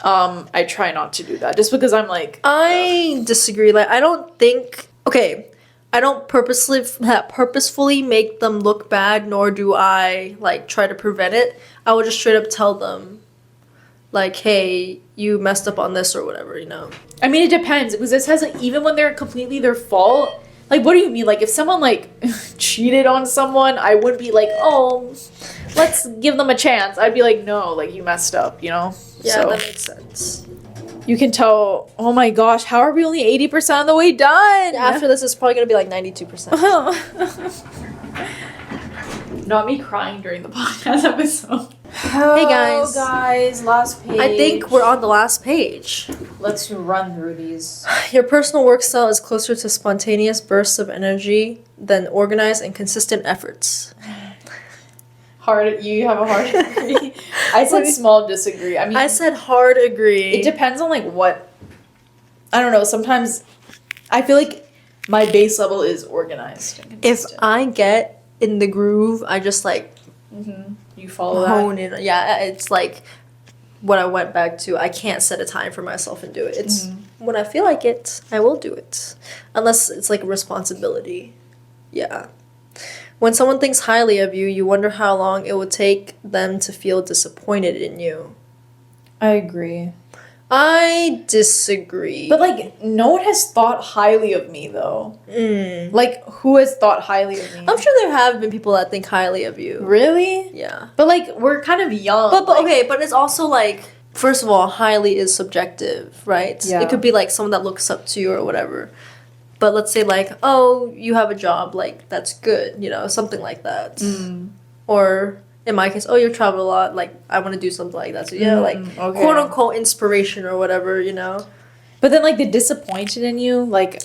I try not to do that just because I'm like. I disagree. Like, I don't think. Okay. I don't purposefully make them look bad, nor do I like try to prevent it. I will just straight up tell them, like, hey, you messed up on this or whatever, you know. I mean, it depends because it says like even when they're completely their fault. Like, what do you mean? Like, if someone like cheated on someone, I wouldn't be like, oh, let's give them a chance. I'd be like, no, like you messed up, you know. Yeah, that makes sense. You can tell, oh my gosh, how are we only 80% of the way done? After this, it's probably going to be like 92%. Not me crying during the podcast episode. Hey guys. Guys, last page. I think we're on the last page. Let's run through these. Your personal work style is closer to spontaneous bursts of energy than organized and consistent efforts. You have a hard agree. I said small disagree. I mean, I said hard agree. It depends on like what. I don't know. Sometimes I feel like my base level is organized and consistent. If I get in the groove, I just like you follow hone in. Yeah, it's like what I went back to. I can't set a time for myself and do it. It's when I feel like it, I will do it, unless it's like a responsibility. Yeah. When someone thinks highly of you, you wonder how long it would take them to feel disappointed in you. I agree. I disagree. But, like, no one has thought highly of me, though. Like, who has thought highly of me? I'm sure there have been people that think highly of you. Really? Yeah. But, like, we're kind of young. But okay, but it's also, like, first of all, highly is subjective, right? Yeah. It could be, like, someone that looks up to you or whatever. But let's say, like, oh, you have a job, like, that's good, you know, something like that. Or, in my case, oh, you travel a lot, like, I want to do something like that. So, yeah, like, okay. quote-unquote inspiration or whatever, you know? But then, like, the disappointed in you, like,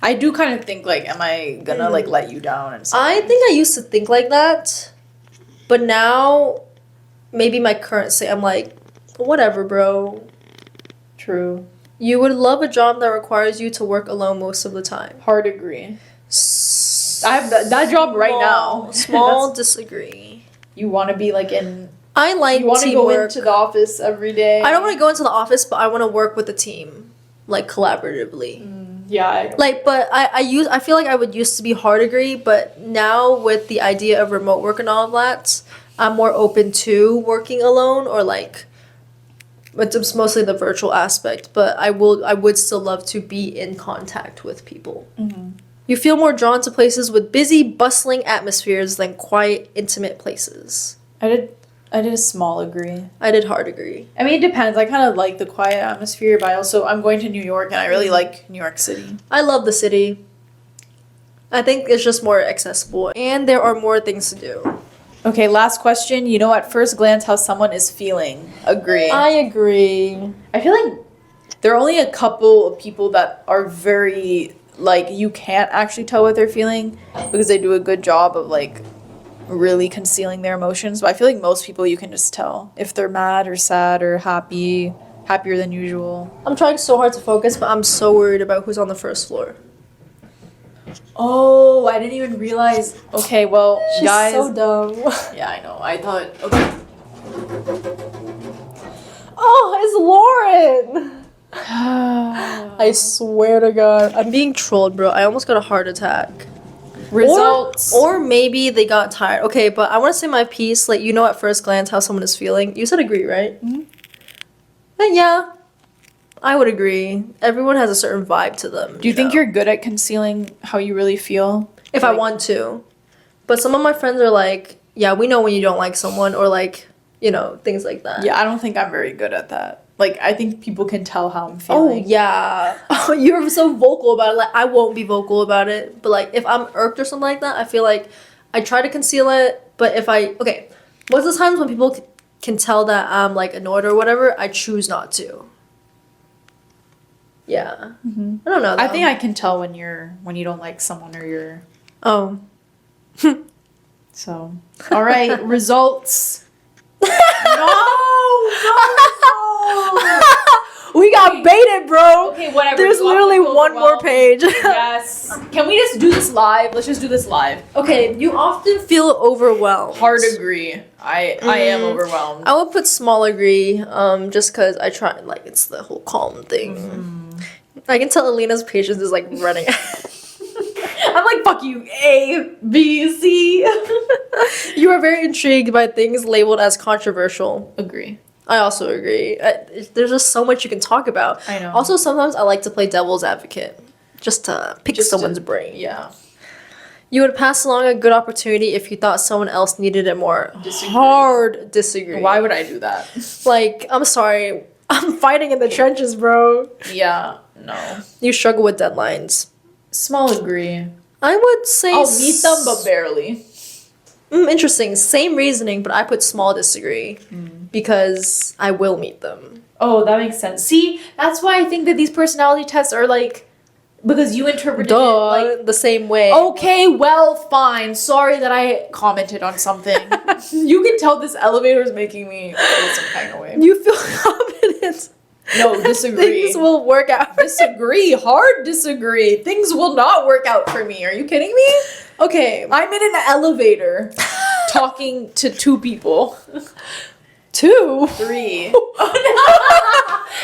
I do kind of think, like, am I gonna, like, let you down and stuff? I think I used to think like that. But now, maybe my current state, I'm like, whatever, bro. True. You would love a job that requires you to work alone most of the time. Hard agree. I have that job right now. Small disagree. You want to be like in. I like You want to go teamwork. into the office every day. I don't want to go into the office, but I want to work with a team, like collaboratively. Yeah. But I feel like I would used to be hard agree, but now with the idea of remote work and all of that, I'm more open to working alone or like. It's mostly the virtual aspect, but I would still love to be in contact with people. You feel more drawn to places with busy, bustling atmospheres than quiet, intimate places. I did a small agree. I did hard agree. I mean, it depends. I kind of like the quiet atmosphere, but I'm going to New York, and I really like New York City. I love the city. I think it's just more accessible, and there are more things to do. Okay, last question. You know at first glance how someone is feeling. Agree. I agree. I feel like there are only a couple of people that are very, like, you can't actually tell what they're feeling because they do a good job of, like, really concealing their emotions. But I feel like most people you can just tell if they're mad or sad or happier than usual. I'm trying so hard to focus, but I'm so worried about who's on the first floor. Oh, I didn't even realize. Okay, well, She's guys. so dumb. Yeah, I know. I thought, okay. Oh, it's Lauren! I swear to God. I'm being trolled, bro. I almost got a heart attack. Results. Or maybe they got tired. Okay, but I want to say my piece. Like, you know at first glance how someone is feeling. You said agree, right? Yeah. I would agree. Everyone has a certain vibe to them. Do you think you're good at concealing how you really feel? If I want to. But some of my friends are like, yeah, we know when you don't like someone, or like, you know, things like that. Yeah, I don't think I'm very good at that. Like, I think people can tell how I'm Oh, feeling. yeah. You're so vocal about it. Like, I won't be vocal about it. But, like, if I'm irked or something like that, I feel like I try to conceal it. But if I... Okay. Most of the times when people can tell that I'm, like, annoyed or whatever, I choose not to. Yeah. I don't know, though. I think I can tell when you don't like someone or you're Oh. So, all right, results. No. We got baited, bro. Okay, whatever. There's You literally often feel one more overwhelmed. page. Yes. Can we just do this live? Let's just do this live. Okay, you often feel overwhelmed. Hard agree. I am overwhelmed. I would put small agree, just because I try, like, it's the whole calm thing. I can tell Aleena's patience is, like, running. I'm like, fuck you, A, B, C. You are very intrigued by things labeled as controversial. Agree. I also agree. There's just so much you can talk about. I know. Also, sometimes I like to play devil's advocate, just to pick someone's brain. Yeah. You would pass along a good opportunity if you thought someone else needed it more. Disagree. Hard disagree. Why would I do that? Like, I'm sorry. I'm fighting in the trenches, bro. Yeah. No. You struggle with deadlines. Small agree. I would say... I'll meet them, but barely. Interesting. Same reasoning, but I put small disagree. Because I will meet them. Oh, that makes sense. See, that's why I think that these personality tests are like... Because you interpreted it like... the same way. Okay, well, fine. Sorry that I commented on something. You can tell this elevator is making me feel some kind of way. You feel confident. No, disagree. Things will work out. Disagree. Hard disagree. Things will not work out for me. Are you kidding me? Okay. I'm in an elevator talking to 2 people. 2? 3.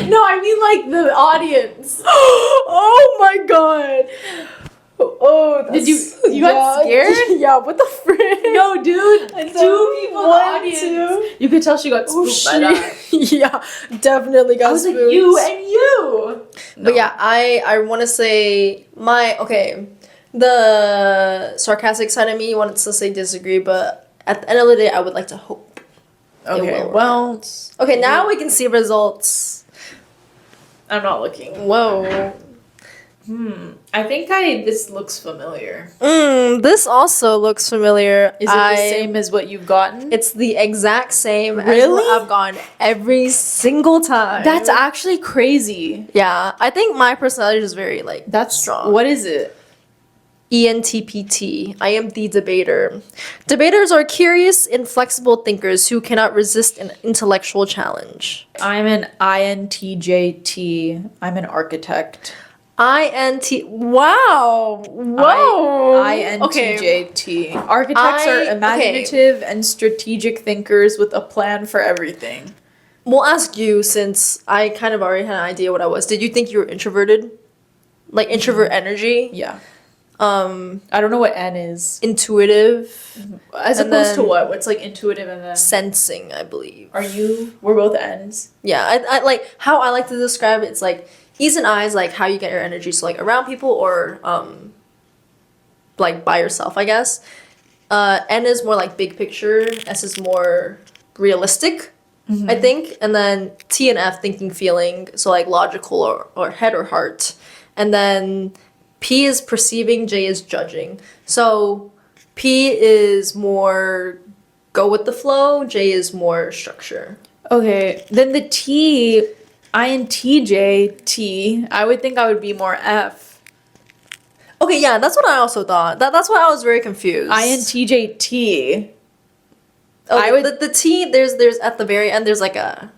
No, I mean like the audience. Oh my god. Oh, that's, Did you got scared? Yeah, what the frick? No, dude. 2 people in the audience. 2. You could tell she got spooked by that. Yeah, definitely got I was spooked. like, you and you. But yeah, I want to say the sarcastic side of me wants to say disagree, but at the end of the day, I would like to hope. Okay, well. Okay, now we can see results. I'm not looking. Whoa. I think this looks familiar. This also looks familiar. Is it the same as what you've gotten? It's the exact same as Really? what I've gotten every single time. That's actually crazy. Yeah, I think my personality is very, like, That's strong. What is it? ENTPT. I am the debater. Debaters are curious, inflexible thinkers who cannot resist an intellectual challenge. I'm an INTJT. I'm an architect. Wow. Whoa. INTJT. Architects are imaginative and strategic thinkers with a plan for everything. We'll ask you, since I kind of already had an idea what I was. Did you think you were introverted? Like introvert energy? Yeah. I don't know what N is. Intuitive. As And opposed to then- what? What's like intuitive and then... Sensing, I believe. We're both N's? Yeah, I like how I like to describe it. It's like E's and I's, like how you get your energy, so like around people or like by yourself, I guess. N is more like big picture. S is more realistic, I think. And then T and F, thinking, feeling, so like logical or head or heart. And then P is perceiving, J is judging. So P is more go with the flow, J is more structure. Okay, then the T, INTJT, I would think I would be more F. Okay, yeah, that's what I also thought. That's why I was very confused. INTJT. Oh, I would- the T, there's at the very end, there's like a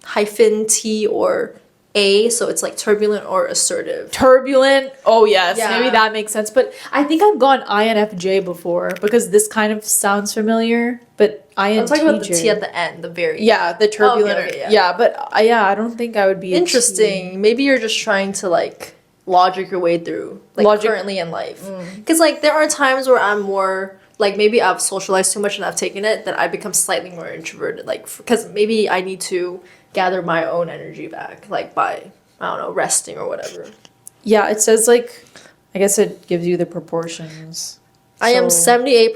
hyphen T or A, so it's like turbulent or assertive. Turbulent. Oh, yes. Yeah. Maybe that makes sense. But I think I've gone INFJ before because this kind of sounds familiar. But INTJ. I'm talking about the T at the end, the very Yeah, the turbulent. okay, yeah. Yeah, but I don't think I would be a T. Interesting. Maybe you're just trying to like logic your way through like currently in life. Because like there are times where I'm more like maybe I've socialized too much and I've taken it that I become slightly more introverted. Like because maybe I need to gather my own energy back, like by I don't know resting or whatever. Yeah, it says like, I guess it gives you the proportions. I am So- 78%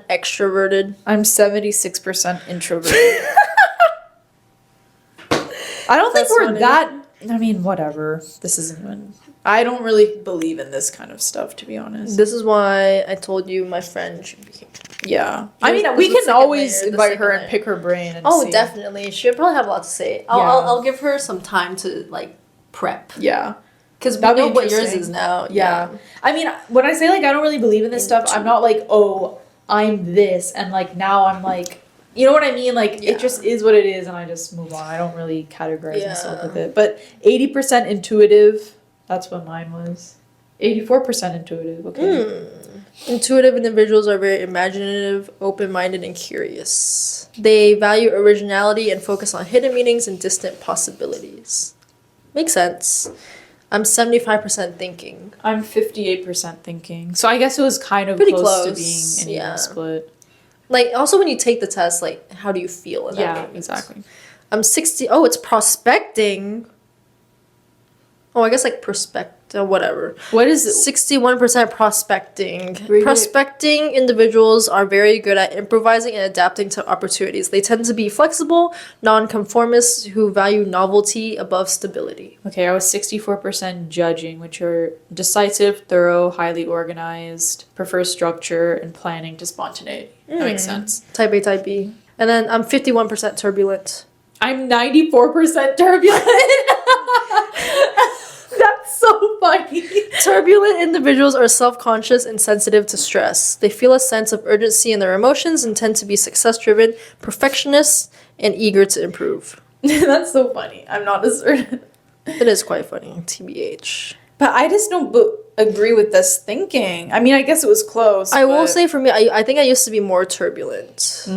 extroverted. I'm 76% introverted. I don't think That's we're funny. that. I mean, whatever. This isn't even. I don't really believe in this kind of stuff, to be honest. This is why I told you my friend should be. Yeah. I mean, There's we the can second always layer, the invite second her and layer. pick her brain and Oh, see. definitely. She'll probably have a lot to say. I'll give her some time to like prep Yeah. because we That'd be know what yours interesting. is now. Yeah. I mean, when I say like I don't really believe in this stuff, I'm not like, oh, I'm this, and like now I'm like, you know what I mean? Like Yeah. it just is what it is, and I just move on. I don't really categorize myself Yeah. with it. But 80% intuitive. That's what mine was. 84% intuitive. Okay. Intuitive individuals are very imaginative, open-minded, and curious. They value originality and focus on hidden meanings and distant possibilities. Makes sense. I'm 75% thinking. I'm 58% thinking. So I guess it was kind of Pretty close to close, being an yeah. even split. Like, also when you take the test, like, how do you feel? In that Yeah, moment? exactly. I'm 60. Oh, it's prospecting. Oh, I guess like whatever. What is it? 61% prospecting. Really? Prospecting individuals are very good at improvising and adapting to opportunities. They tend to be flexible, nonconformists who value novelty above stability. Okay, I was 64% judging, which are decisive, thorough, highly organized, prefer structure and planning to spontaneity. That makes sense. Type A, type B. And then I'm 51% turbulent. I'm 94% turbulent. That's so funny. Turbulent individuals are self-conscious and sensitive to stress. They feel a sense of urgency in their emotions and tend to be success-driven, perfectionists, and eager to improve. That's so funny. I'm not as certain. It is quite funny, TBH. But I just don't agree with this thinking. I mean, I guess it was close. I will say for me, I think I used to be more turbulent.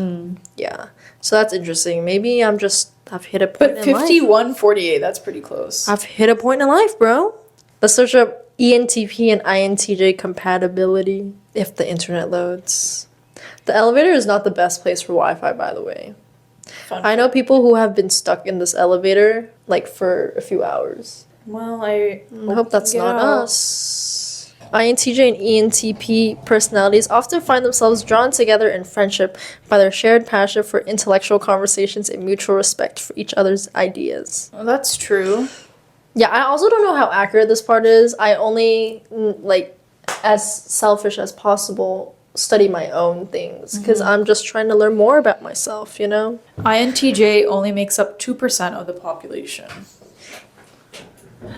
Yeah. So that's interesting. Maybe I've hit a point But in life. 51-48, that's pretty close. I've hit a point in life, bro. Let's search up ENTP and INTJ compatibility if the internet loads. The elevator is not the best place for Wi-Fi, by the way. Fun. I know people who have been stuck in this elevator like for a few hours. Well, I hope that's get not out. us. INTJ and ENTP personalities often find themselves drawn together in friendship by their shared passion for intellectual conversations and mutual respect for each other's ideas. Well, that's true. Yeah, I also don't know how accurate this part is. I only, like, as selfish as possible, study my own things because I'm just trying to learn more about myself, you know? INTJ only makes up 2% of the population.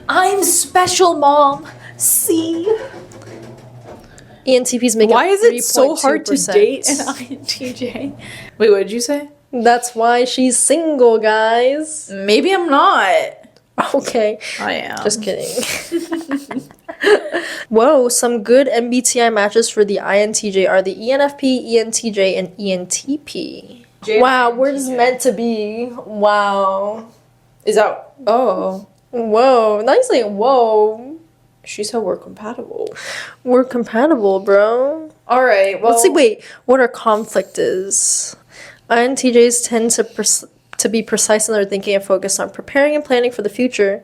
I'm special, Mom. See? ENTPs make Why up is it so hard to 3.2%. date an INTJ? Wait, what did you say? That's why she's single, guys. Maybe I'm not. Okay. I am. Just kidding. Whoa, some good MBTI matches for the INTJ are the ENFP, ENTJ, and ENTP. Wow, we're just meant to be. Wow. Is that... Oh. Whoa. Not saying whoa. She said we're compatible. We're compatible, bro. All right, well... Let's see, wait. What our conflict is. INTJs tend to be precise in their thinking and focused on preparing and planning for the future.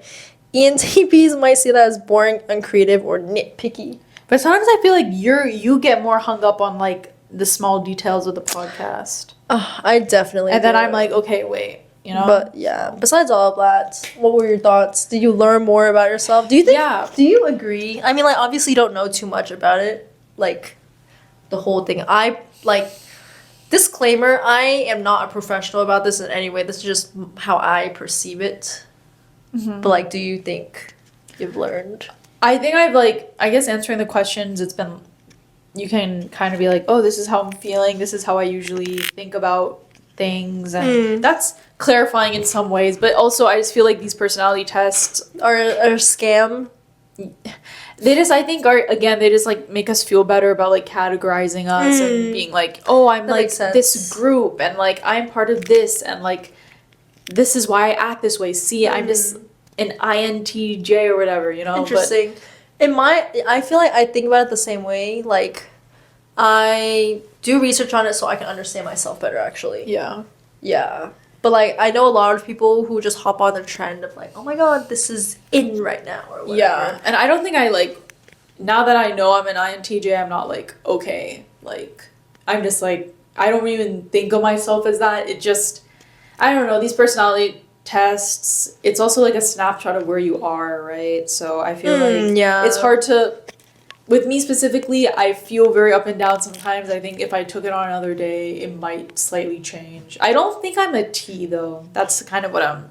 ENTPs might see that as boring, uncreative, or nitpicky. But sometimes I feel like you get more hung up on, like, the small details of the podcast. I definitely And then do. I'm like, okay, wait, you know? But yeah, besides all of that, what were your thoughts? Did you learn more about yourself? Do you think? Yeah. Do you agree? I mean, like, obviously you don't know too much about it, like the whole thing. Disclaimer: I am not a professional about this in any way. This is just how I perceive it. But like, do you think you've learned? I think I've, like, I guess answering the questions, it's been, you can kind of be like, oh, this is how I'm feeling. This is how I usually think about things. And that's clarifying in some ways. But also, I just feel like these personality tests Are a scam? they just, I think, are, again, they just, like, make us feel better about, like, categorizing us and being like, oh, I'm That like makes sense. this group and, like, I'm part of this and, like, this is why I act this way. See, I'm just an INTJ or whatever, you know? Interesting. I feel like I think about it the same way. Like, I do research on it so I can understand myself better, actually. But, yeah. Yeah. But, like, I know a lot of people who just hop on the trend of, like, oh my god, this is in right now, or whatever. Yeah. And I don't think I, like, now that I know I'm an INTJ, I'm not, like, okay. Like, I'm just, like, I don't even think of myself as that. It just, I don't know, these personality tests, it's also like a snapshot of where you are, right? So I feel like it's hard to, with me specifically, I feel very up and down sometimes. I think if I took it on another day, it might slightly change. I don't think I'm a T, though. That's kind of what I'm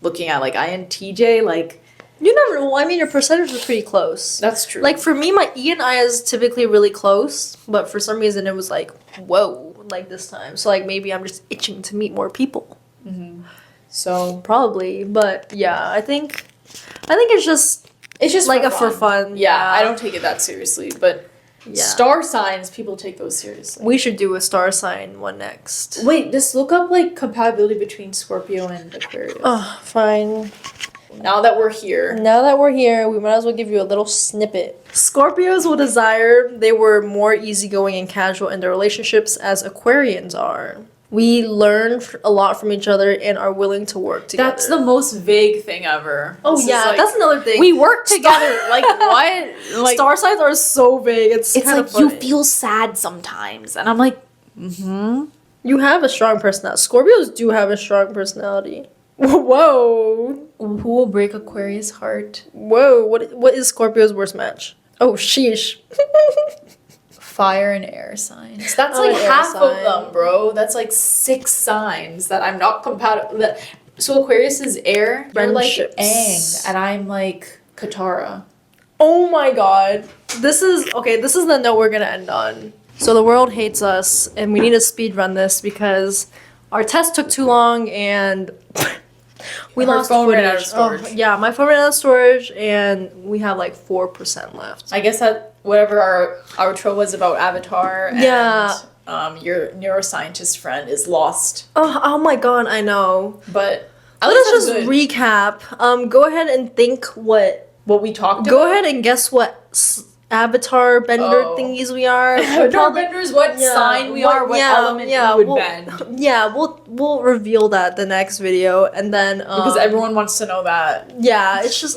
looking at. Like, INTJ, like, You never know. I mean, your percentage is pretty close. That's true. Like for me, my E and I is typically really close, but for some reason it was like, whoa, like this time. So like maybe I'm just itching to meet more people. So Probably, but yeah, I think it's just like for fun. Yeah, I don't take it that seriously, but Yeah. star signs, people take those seriously. We should do a star sign one next. Wait, just look up like compatibility between Scorpio and Aquarius. Oh, fine. Now that we're here. Now that we're here, we might as well give you a little snippet. Scorpios will desire they were more easygoing and casual in their relationships as Aquarians are. We learn a lot from each other and are willing to work together. That's the most vague thing ever. Oh This is yeah, like, that's another thing. we work together. Like what? Like Star signs are so vague. It's it's kind like of you funny. feel sad sometimes, and I'm like, You have a strong personality. Scorpios do have a strong personality. Whoa. who will break Aquarius' heart? Whoa. What is Scorpio's worst match? Oh, sheesh. Fire and air signs. That's Oh, like an air half of sign. them, bro. That's like 6 signs that I'm not compatible. So Aquarius is air. You're like Friendships. Aang, and I'm like Katara. Oh my god. This is the note we're gonna end on. So the world hates us, and we need to speed run this because our test took too long and we Her lost phone ran footage. out of storage. Oh, yeah, my phone ran out of storage, and we have like 4% left. I guess that whatever our outro was about Avatar and Yeah. your neuroscientist friend is lost. Oh my god, I know. But at Let least us that's just good. recap. Go ahead and think what. What we talked about. Go ahead and guess what avatar bender Oh. thingies we are. Avatar benders, what Yeah, sign we are, what element we would bend. Yeah, we'll reveal that the next video, and then Because everyone wants to know that. yeah, it's just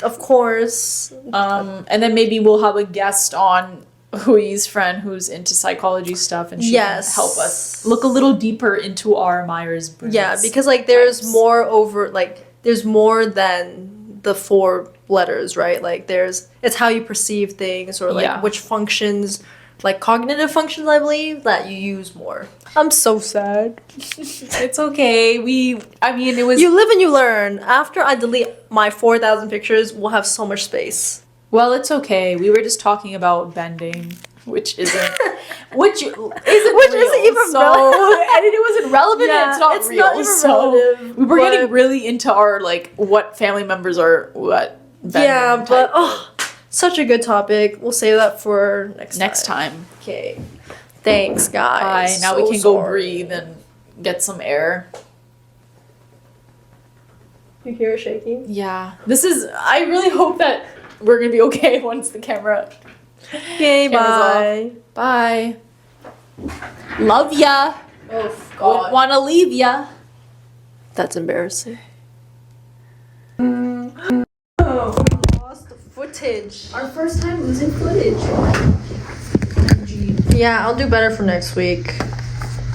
of course. And then maybe we'll have a guest on Hui's friend who's into psychology stuff, and she Yes. can help us look a little deeper into our Myers-Briggs. Yeah, because like there's types. there's more than the 4 letters, right? Like it's how you perceive things, or like Yeah. which functions, like cognitive functions, I believe, that you use more. I'm so sad. It's okay. It was You live and you learn. After I delete my 4,000 pictures, we'll have so much space. well, it's okay. We were just talking about bending, which isn't Which real, isn't even so, relevant. and it wasn't relevant. Yeah, and it's not it's real. not even so relative, we were but- getting really into our like what family members are what. Bending Yeah, but type. such a good topic. We'll save that for Next time. Okay. Thanks, guys. Bye. Now So we can go sorry. breathe and get some air. You hear it shaking? Yeah. I really hope that we're gonna be okay once the camera. Okay, Camera's bye. Bye. Love ya. Oh, Wouldn't wanna leave ya. That's embarrassing. Oh, we lost the footage. Our first time losing footage. Yeah, I'll do better for next week.